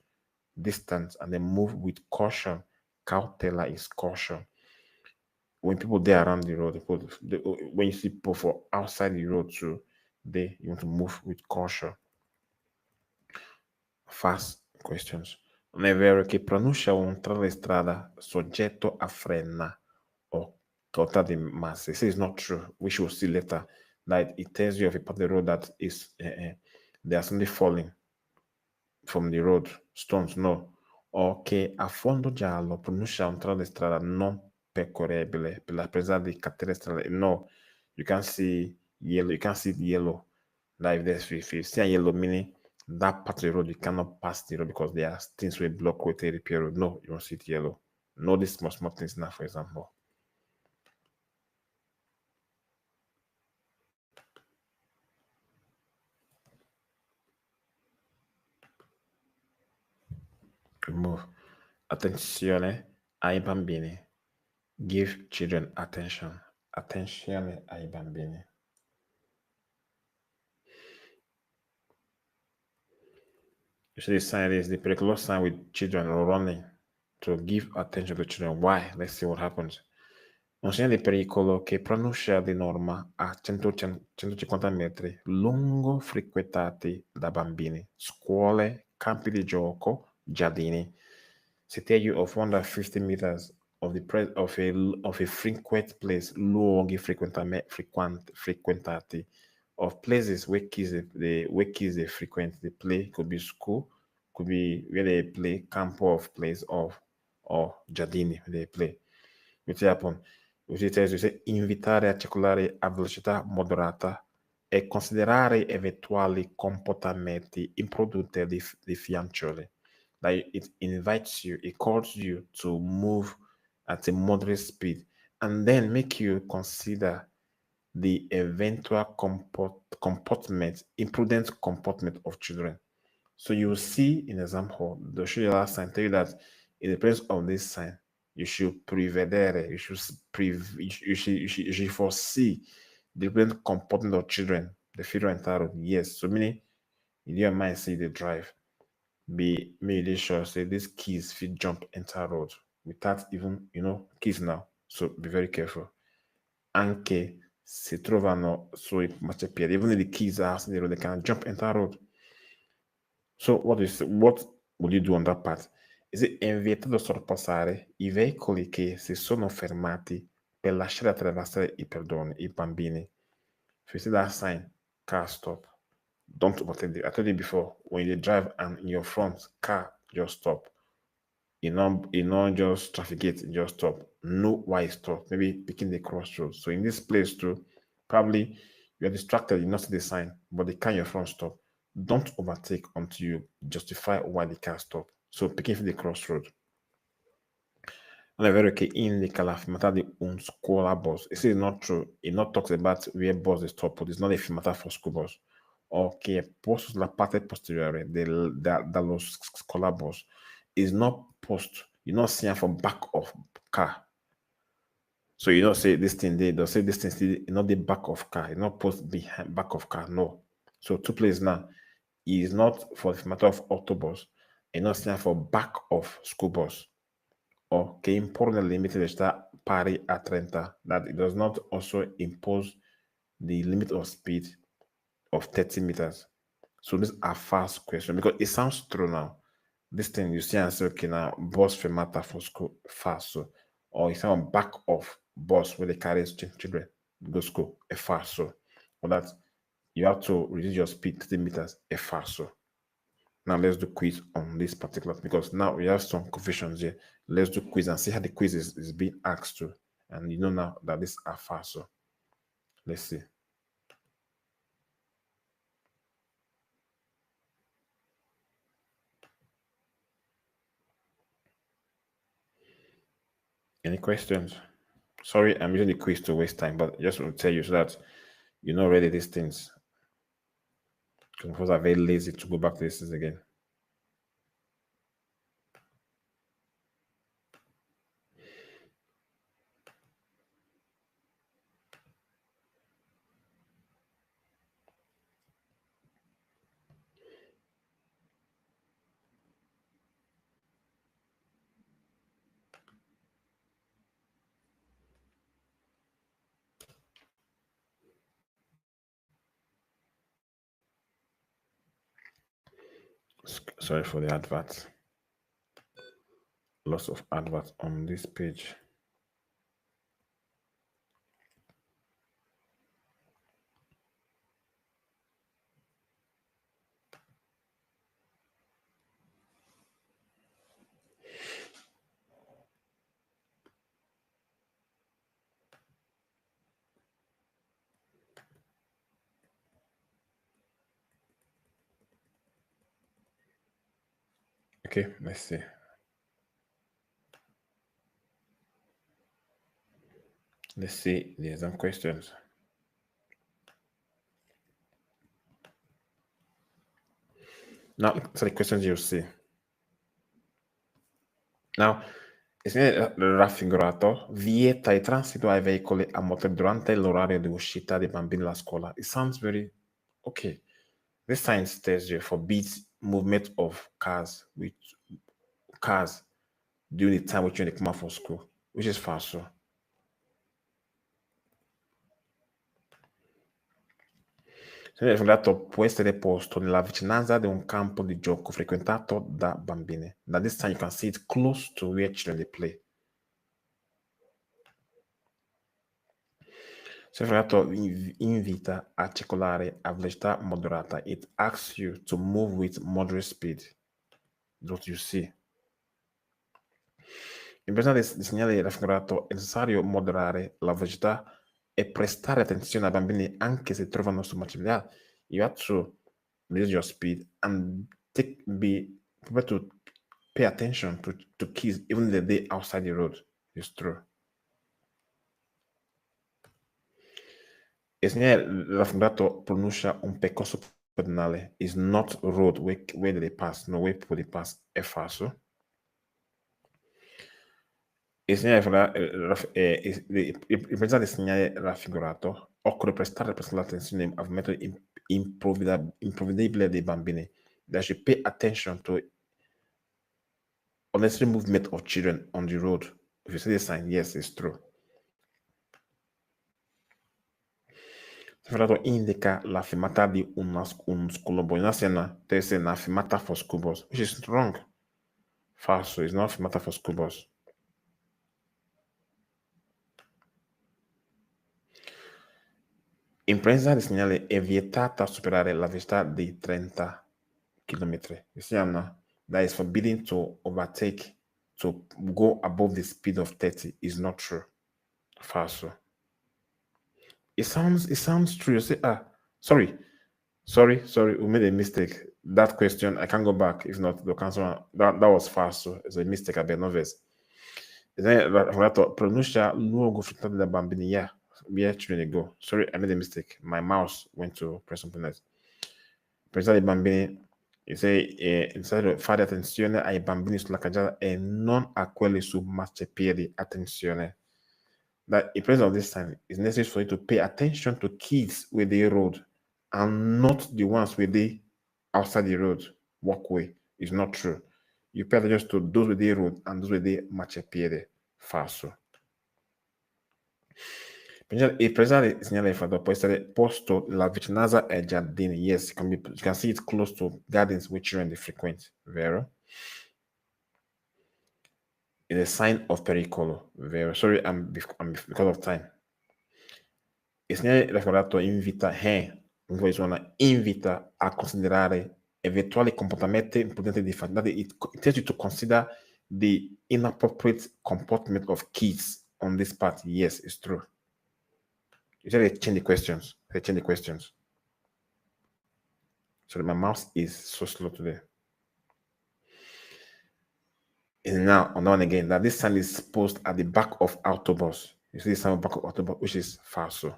distance, and then move with caution. Cautela is caution. When people there around the road, when you see people for outside the road too, you want to move with caution. Fast questions. Non è vero che pronuncia un tratto di strada soggetto a frena o cautela di masse. This is not true, which we'll see later. That it tells you of a part of the road that is there are something falling from the road, stones, no. O che a fondo giallo pronuncia un tratto di strada non percorribile per la presenza di catene stradali. No, you can't see yellow. You can't see yellow. Like this, if you see yellow, meaning that part of the road you cannot pass the road because there are things will block with a repair road. No, you won't see it yellow. No, these small things now, for example. Remove. Attenzione ai bambini. Give children attention. Attenzione ai bambini. You see the sign is the pericolo sign with children running. to give attention to children. Why? Let's see what happens. Un segnale di pericolo che pronuncia di norma a 150 metri lungo frequentati da bambini, scuole, campi di gioco, giardini. Se tell you of 150 meters of of a frequent place, luoghi frequentati, of places where kids they frequent, they play, could be school, could be where they play, campo of place of or giardini where they play. Which happen? Which tells you say invitare a circolare a velocità moderata e considerare eventuali comportamenti imprudenti di fiancioli. Like it invites you, it calls you to move at a moderate speed and then make you consider the eventual imprudent comportment of children. So you will see in example, the show you last time tell you that in the presence of this sign, you should prevedere, you should foresee the different comportment of children, the future entitled. Yes. So meaning in your mind say the drive. Be really sure say these kids fit jump enter road without even kids now. So be very careful. Anche si trovano sui marciapiedi, even if the kids are outside the road, they can jump enter road. So what will you do on that part? Is it invitato a sorpassare i veicoli che si sono fermati per lasciare attraversare i bambini. If you see that sign, car stop. Don't overtake it. I told you before, when you drive and in your front car just stop. You not just traffic gate, just stop. Know why it stop. Maybe picking the crossroads. So in this place too, probably you're distracted, you not see the sign, but the car in your front stop. Don't overtake until you justify why the car stop. So picking for the crossroad. Non è vero che indica la fermata di un scuola bus. This is not true. It not talks about where bus is stopped. It's not a fermata for school bus. O che è posto sulla parte posteriore dallo scuola bus. Is not post. You not see from back of car. So you don't say this thing there. They'll say this thing still not the back of car. It's not post behind back of car. No. So two places now is not for the matter of autobus. It not stand for back of school bus. Or che impone il limite di velocità pari a 30. That it does not also impose the limit of speed of 30 meters. So these are fast questions because it sounds true now. This thing you see and say, okay, now bus fermata for school fast. So, or it's on back of bus where they carry children go school a fast. So, or that you have to reduce your speed 30 meters a fast. So, now let's do quiz on this particular because now we have some confusions here. Let's do quiz and see how the quiz is being asked to. And you know now that these are fast. So, let's see. Any questions? Sorry, I'm using the quiz to waste time, but just want to tell you so that you know already these things. Because I'm very lazy to go back to this again. Sorry for the adverts. Lots of adverts on this page. Okay, let's see. Let's see the exam questions. Now, so the questions you'll see. Now, raffigurato vieta il transito ai veicoli a motore durante l'orario di uscita dei bambini dalla scuola. It sounds very okay. This sign tells you forbids movement of cars during the time which they come out for school, which is falso. Se il referendato può essere posto nella vicinanza di un campo di gioco frequentato da bambini. Now this time you can see it close to where children play. Se il referendato invita a circolare a velocità moderata, it asks you to move with moderate speed. What you see. In presenza di segnale raffigurato è necessario moderare la velocità e prestare attenzione ai bambini anche se trovano su marciapiede. You have to reduce your speed and be prepared to pay attention to kids even if they're outside the road. It's true. Il segnale raffigurato pronuncia un percorso pedonale. Is not road where they pass, no where people they pass. È falso. Il segnale in presenza del segnale raffigurato occorre prestare particolare attenzione al metodo improvvidibile dei bambini. They should pay attention to unnecessary movement of children on the road. If you see the sign, yes, it's true. Il raffigurato indica la fermata di un school bus. Not saying there is una fermata for school bus, which is wrong. Falso, it's not fermata for school bus. In presenza del segnale è vietata superare la velocità di 30 km. You see, that is forbidden to overtake, to go above the speed of 30 is not true. Falso. It sounds true. You say, sorry, we made a mistake. That question, I can't go back. If not, the answer that was falso. It's a mistake a novice. Pronuncia luogo frequentato da bambini. Yeah, where children go. Sorry, I made a mistake. My mouse went to press something else. Pensare ai bambini, necessario fare attenzione ai bambini sulla carreggiata e non a quelli su marciapiedi. Attenzione. That in presence of this time, it's necessary for you to pay attention to kids with the road and not the ones with the outside the road walkway. It's not true. You pay attention to those with the road and those with the marciapiede. Falso. Il presente segnale può essere posto nella vicinanza ai giardini. Yes, you can see it close to gardens which children frequent. Vero? It's a sign of pericolo. Vero? Sorry, I'm because of time. Il segnale raffigurato invita a considerare eventuali comportamenti imprudenti di famiglie. It tells you to consider the inappropriate comportment of kids on this part. Yes, it's true. You said they change the questions. Sorry, my mouse is so slow today. And now, on one again, that this sign is posted at the back of autobus. You see this sign at the back of autobus, which is falso.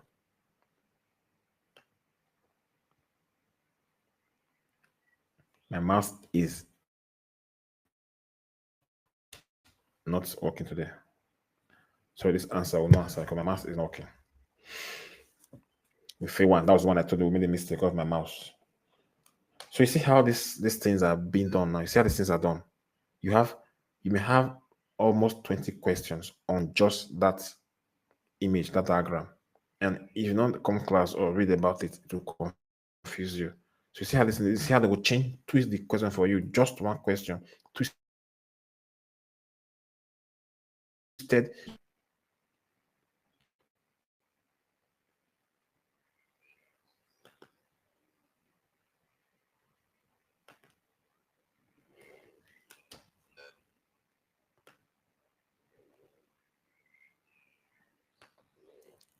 My mouse is not working today. So this answer will not answer because my mouse is not working. We fail one. That was one I told you we made a mistake of my mouse. So you see how these things are being done now. You see how these things are done. You may have almost 20 questions on just that image, that diagram. And if you don't come class or read about it, it will confuse you. So you see how they will twist the question for you. Just one question. Twisted.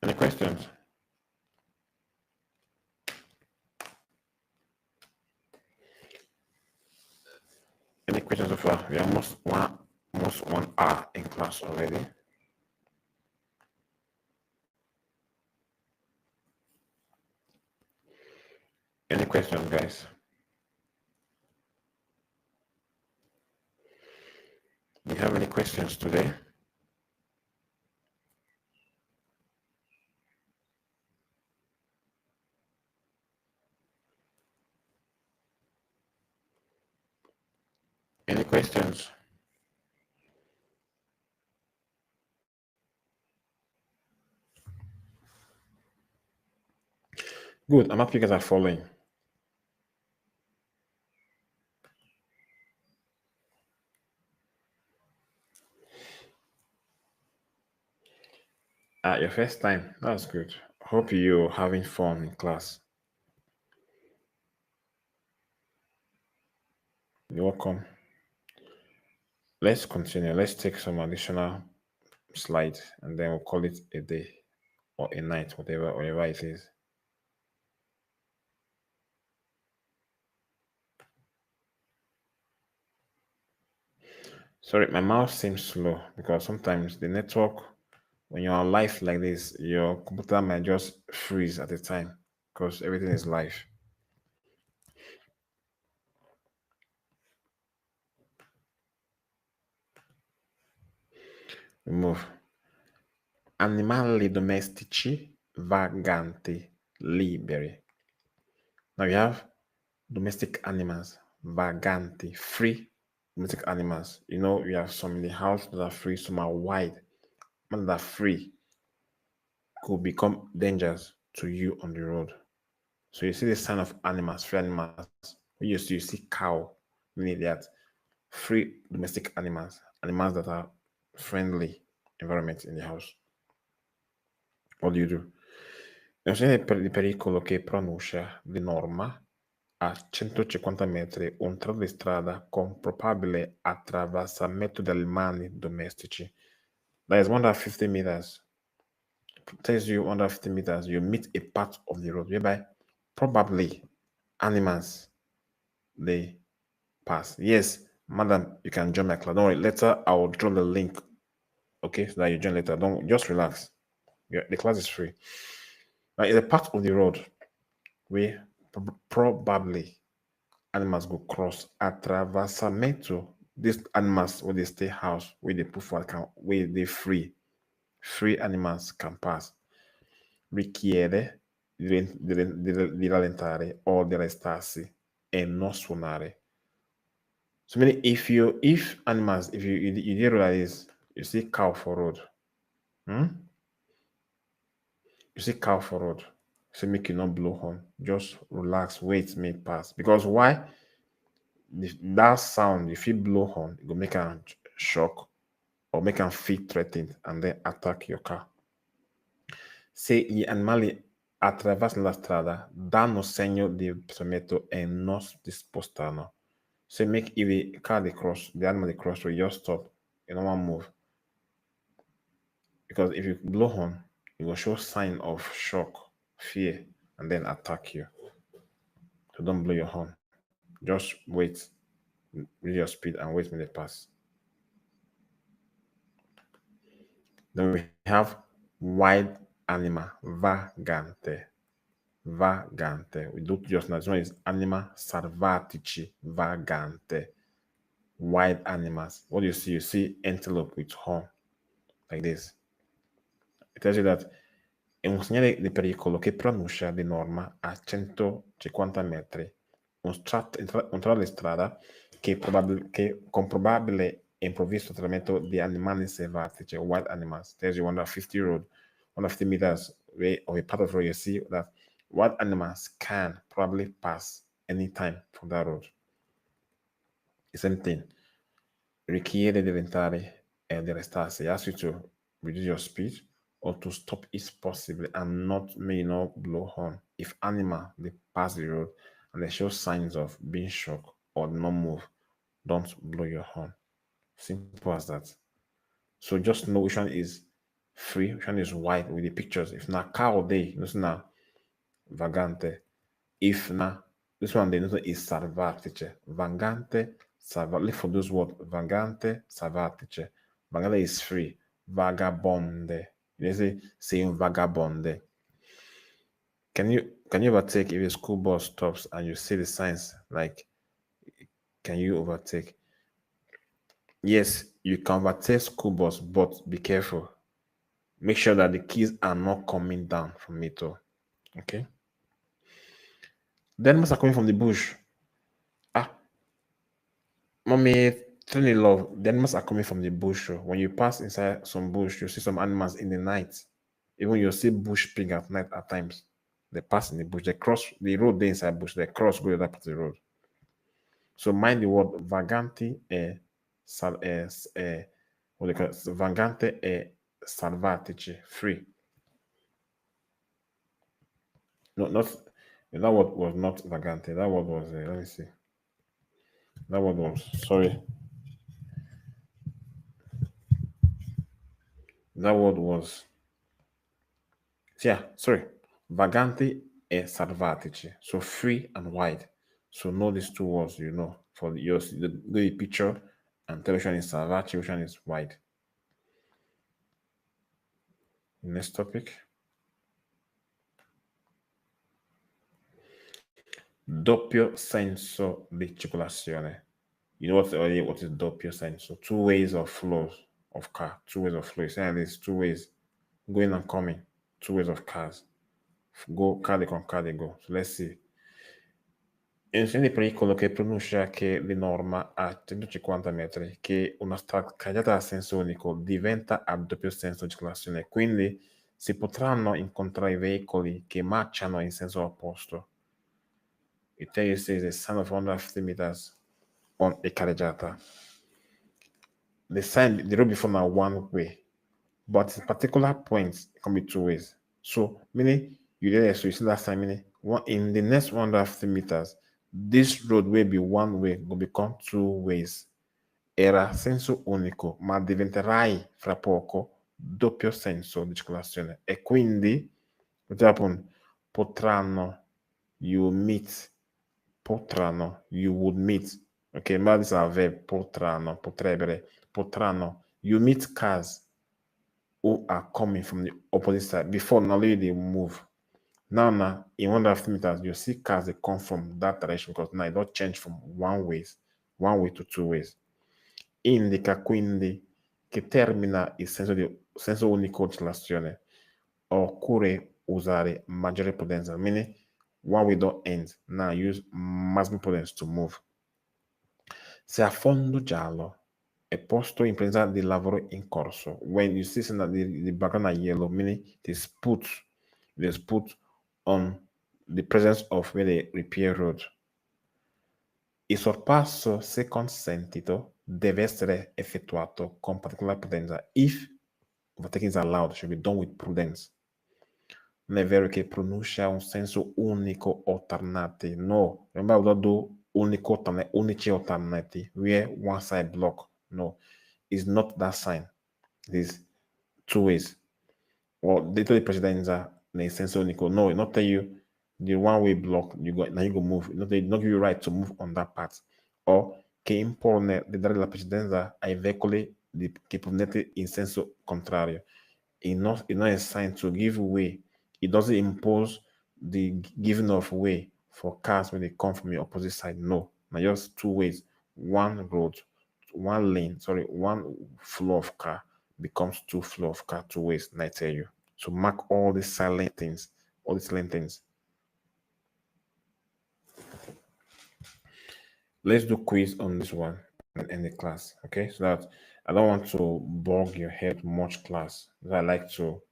Any questions? Any questions so far? We are almost 1 hour in class already. Any questions, guys? Do you have any questions today? Any questions? Good. I'm happy you guys are following. Your first time. That's good. Hope you're having fun in class. You're welcome. Let's continue. Let's take some additional slides and then we'll call it a day or a night, whatever it is. Sorry, my mouse seems slow because sometimes the network, when you're on live like this, your computer might just freeze at a time because everything is live. We move. Animali domestici vaganti liberi. Now we have domestic animals, vaganti, free domestic animals. You know, we have some in the house that are free, some are wild. Ones that are free could become dangers to you on the road. So you see the sign of animals, free animals. When you see cow, meaning that free domestic animals, animals that are friendly environment in the house. What do you do? Di pericolo che pronuncia di norma a 150 metri un tratto di strada con probabile attraversamento degli animali domestici. That is 150 meters. Tells you 150 meters, you meet a part of the road whereby probably animals they pass. Yes, madam, you can join my class. Don't worry, later I will draw the link. Okay, so that you join later. Don't just relax. Yeah, the class is free. Now, it's a part of the road where probably animals go cross attraversamento. These animals where they stay house, where they put for account, where they free animals can pass. Richiede di rallentare o di restarsi e non suonare. So meaning if animals, if you did realize you see cow for road, you see cow for road, so make you not blow horn. Just relax, wait, make pass. Because why? That sound, if you blow horn, it will make a shock or make them feel threatened and then attack your car. Se gli animali attraversano la strada, danno segno di permetto e non si spostano. So make if a car they cross, the animal they cross, will just stop. You don't want to move. Because if you blow horn, it will show sign of shock, fear, and then attack you. So don't blow your horn. Just wait, reduce your speed and wait when they pass. Then we have wild animal, vagante. Vagante. We do just now. This one is animal salvatici, vagante. Wild animals. What do you see? You see antelope with horn, like this. It tells you that è un segnale di pericolo che pronuncia di norma a 150 metri. Un tratto di strada con probabile e improvviso trattamento di animali selvatici, wild animals. There's your 150 road, 150 meters way of a part of road. You see that wild animals can probably pass anytime from that road. The same thing. Richiede di rallentare e di restarsi. It asks you to reduce your speed or to stop if possible and may not blow horn. If animal they pass the road and they show signs of being shocked or not move, don't blow your horn. Simple as that. So just know which one is free, which one is white with the pictures. If not cow day, this na vagante. If na this one they know is salvatice. Vagante, look for those words. Vagante, salvatice. Vagante is free. Vagabonde. You say vagabonde. Can you overtake if a school bus stops and you see the signs? Like, can you overtake? Yes, you can overtake school bus, but be careful. Make sure that the keys are not coming down from it. Okay. The animals are coming from the bush. Mommy, truly love, the animals are coming from the bush. When you pass inside some bush, you see some animals in the night. Even you see bush pig at night at times. They pass in the bush. They cross the road they inside bush. They cross go the other part of the road. So mind the word vagante what they call it? Vagante e salvatici, free. No, not that word was not vagante. That word was let me see. That word was sorry. That word was yeah, sorry. Vagante e salvatici. So free and wide. So know these two words, for the picture and television is salvati, which one is wide. Next topic. Doppio senso di circolazione. You know what is doppio senso? Two ways of flows of car. Two ways of flow. Saying there's two ways going and coming. Two ways of cars. Go, car they come, car they go. So let's see. Insieme di pericolo che pronuncia che le norma a 150 metri che una strada carreggiata a senso unico diventa a doppio senso di circolazione, quindi si potranno incontrare veicoli che marciano in senso opposto. It tells you the sign of 150 meters on a carreggiata. The road before now one way, but at particular points it can be two ways. So meaning you there, so you see that sign meaning one in the next 150 meters, this road will be one way, will become two ways. Era senso unico, ma diventerai fra poco doppio senso di circolazione. E quindi, potranno, you meet, potranno, you would meet. Okay, ma these are verb, potranno, potrebbero, potranno. You meet cars who are coming from the opposite side. Before, normally they move. Now, in 150 meters, you see cars that come from that direction because now it don't change from one way to two ways. Indica quindi che termina il senso unico di circolazione. Occorre usare maggiore prudenza, meaning one way don't end. Now use maximum prudence to move. Se a fondo giallo è posto in presenza di lavoro in corso. When you see that the background are yellow, meaning it is put on the presence of where they repair road. Il sorpasso, se consentito, deve essere effettuato con particolare prudenza. If overtaking is allowed, it should be done with prudence. Non è vero che pronuncia un senso unico alternati. No, remember we don't do unici alternati, where one side block. No, it's not that sign. It is two ways. Or detto di precedenza nel senso unico. No, it not tell you the one way block, now you go move. Not give you right to move on that part. O che impone di dare la precedenza ai veicoli che proponete in senso contrario. It's not a sign to give way. It doesn't impose the giving of way for cars when they come from the opposite side. No, now just two ways. One road, one lane, one flow of car becomes two flow of car, two ways, and I tell you. So mark all these silent things, all these silent things. Let's do quiz on this one in the class, okay? So that I don't want to bog your head much class. I like to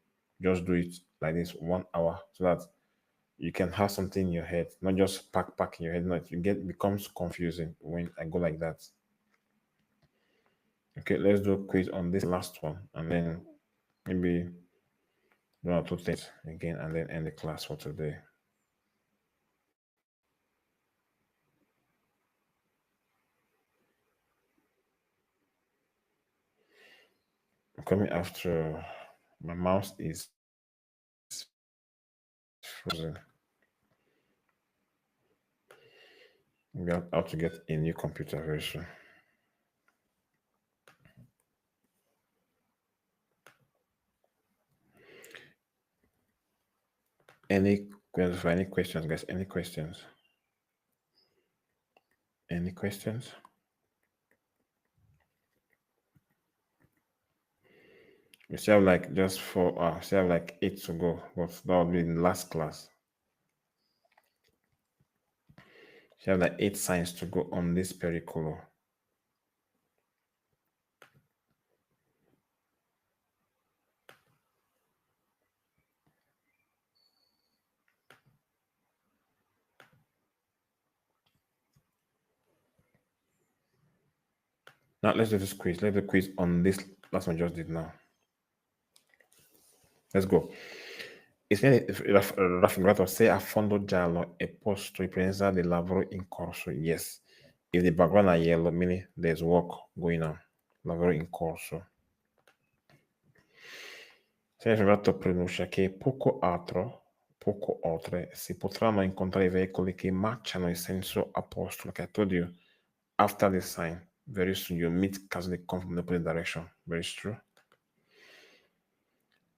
just do it like this 1 hour so that you can have something in your head, not just pack in your head. Not becomes confusing when I go like that. Okay, let's do a quiz on this last one, and then maybe one or two things again, and then end the class for today. I'm coming after my mouse is frozen. We have to get a new computer very soon. Any questions, guys? Any questions? Any questions? We still have like still have like 8 to go, but that will be in the last class. We have like 8 signs to go on this pericolo. Now let's do this quiz. Let's do a quiz on this last one I just did now. Let's go. Il segnale raffigurato se a fondo giallo è posto in presenza del lavoro in corso. Yes. If the background are yellow, meaning there's work going on. Lavoro in corso. Se raffigurato pronuncia che poco oltre si potranno incontrare veicoli che matchano il senso opposto. Like I told you, after the sign, very soon you meet cars that come from the opposite direction. Very true.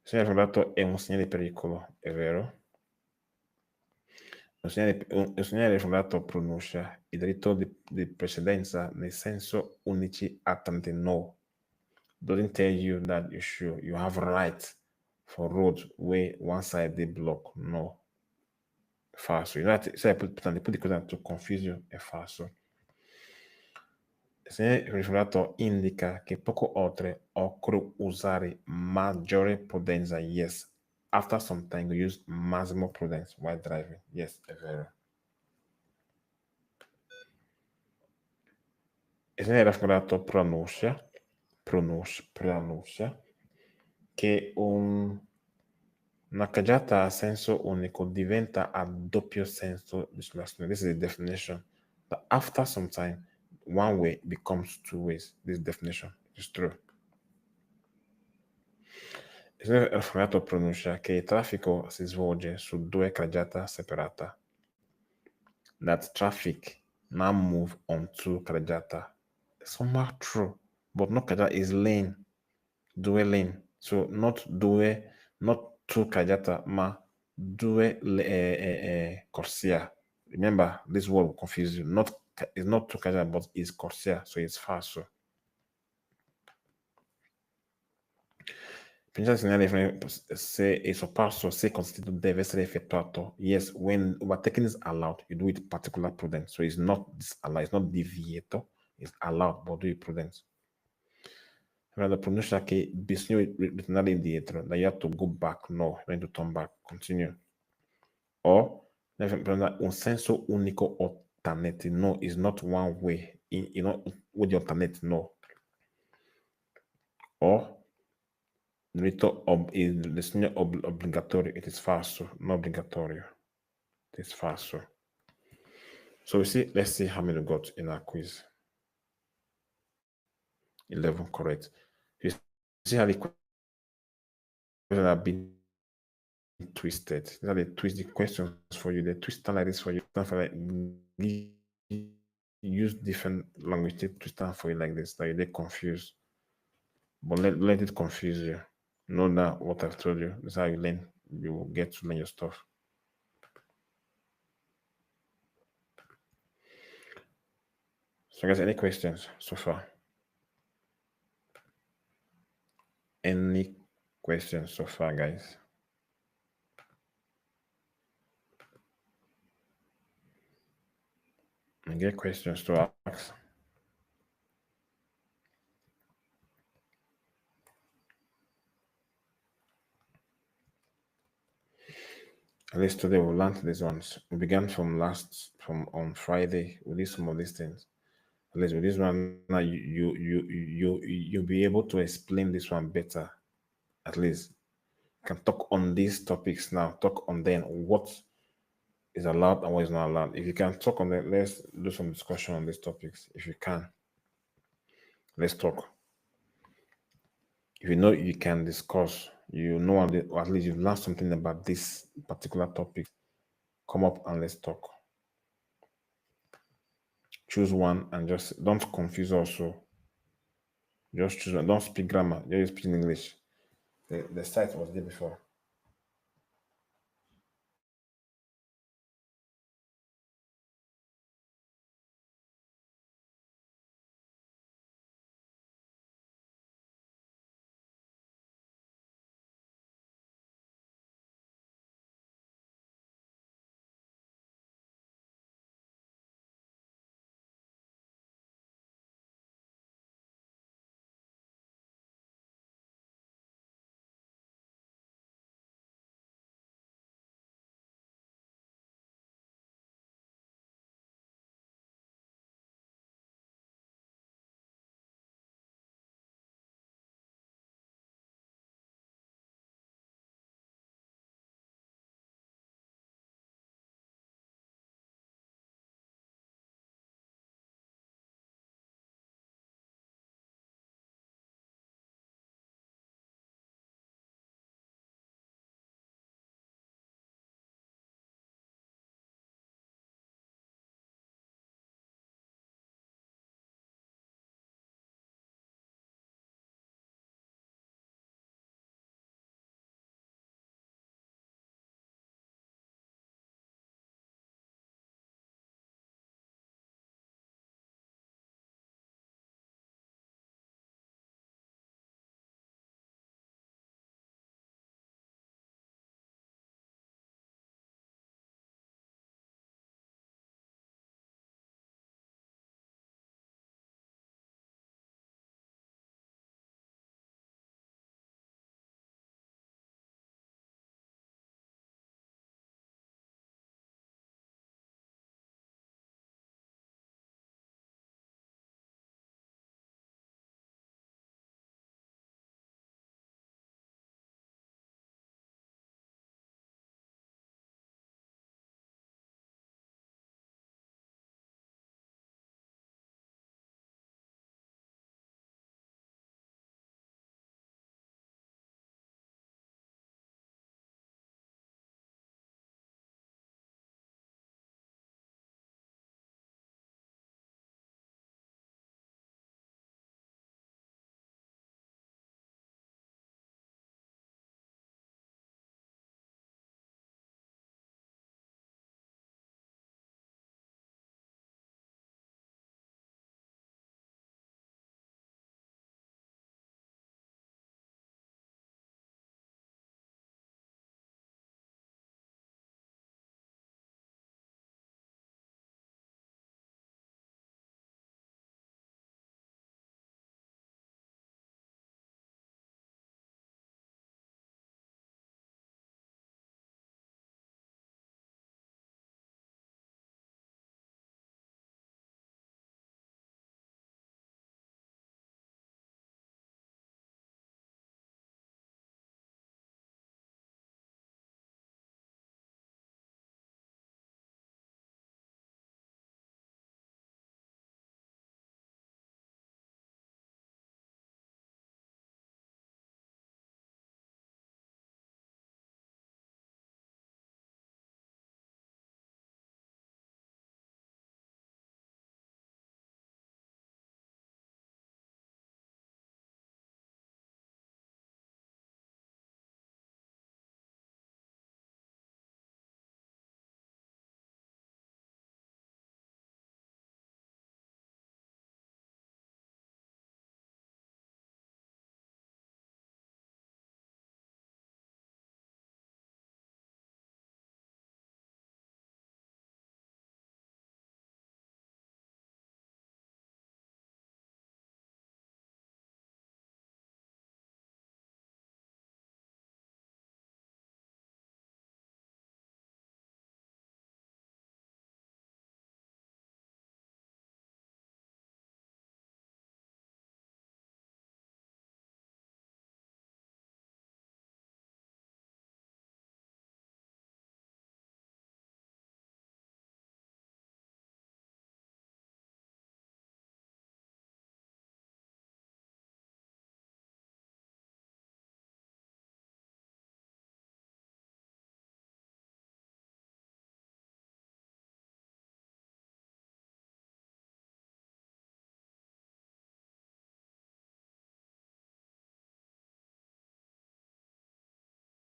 Il segnale raffigurato è un segnale di pericolo, è vero? Un segnale raffigurato pronuncia il diritto di precedenza nel senso unici altamente no. Doesn't tell you that you have right for road where one side they block. No. Falso. Se put di cosa to confuse you è falso. Se riflesso indica che poco oltre occorre usare maggiore prudenza. Yes. After some time, you use maximum prudence while driving. Yes, è vero. E se ne raffigurato pronuncia che una carreggiata a senso unico diventa a doppio senso di sull'azione. This is the definition. But after some time, one way becomes two ways. This definition is true. Il raffinato pronuncia che il traffico si svolge su due carreggiate separate. That traffic now move on two carreggiate. Somehow true, but no carreggiata is lane. Due lane. So not two carreggiate, ma due corsia. Remember, this word will confuse you. It's not two carreggiate, but it's corsia, so it's falso. Pensare segnale se il sorpasso se consentito deve essere effettuato. Yes, when overtaking is allowed, you do it particular prudence. So it's not disallowed, it's not divieto, it's allowed, but do it prudence. La pronuncia che bisogna ritornare indietro, that you have to go back, no, you need to turn back, continue. O un senso unico alternate, no, is not one way, with the alternate, no. O il segno obbligatorio, it is falso, non obbligatorio. It is falso. So let's see how many we got in our quiz. 11 correct. You see how the questions have been twisted. These are the twisted questions for you. They twist like this for you. Use different language to twist them for you like this. That you get confused. But let it confuse you. Know that what I've told you. That's how you learn. You will get to learn your stuff. So guys, any questions so far? Any questions so far, guys? I get questions to ask. At least today we'll learn these ones. We began from on Friday. We did some of these things. At least with this one now, you'll be able to explain this one better. At least you can talk on these topics now. Talk on then what is allowed and what is not allowed. If you can talk on that, let's do some discussion on these topics. If you can, let's talk. If you know you can discuss, you know, or at least you've learned something about this particular topic, come up and let's talk. Choose one and just don't confuse also. Just choose one. Don't speak grammar. Just speak English. The site was there before.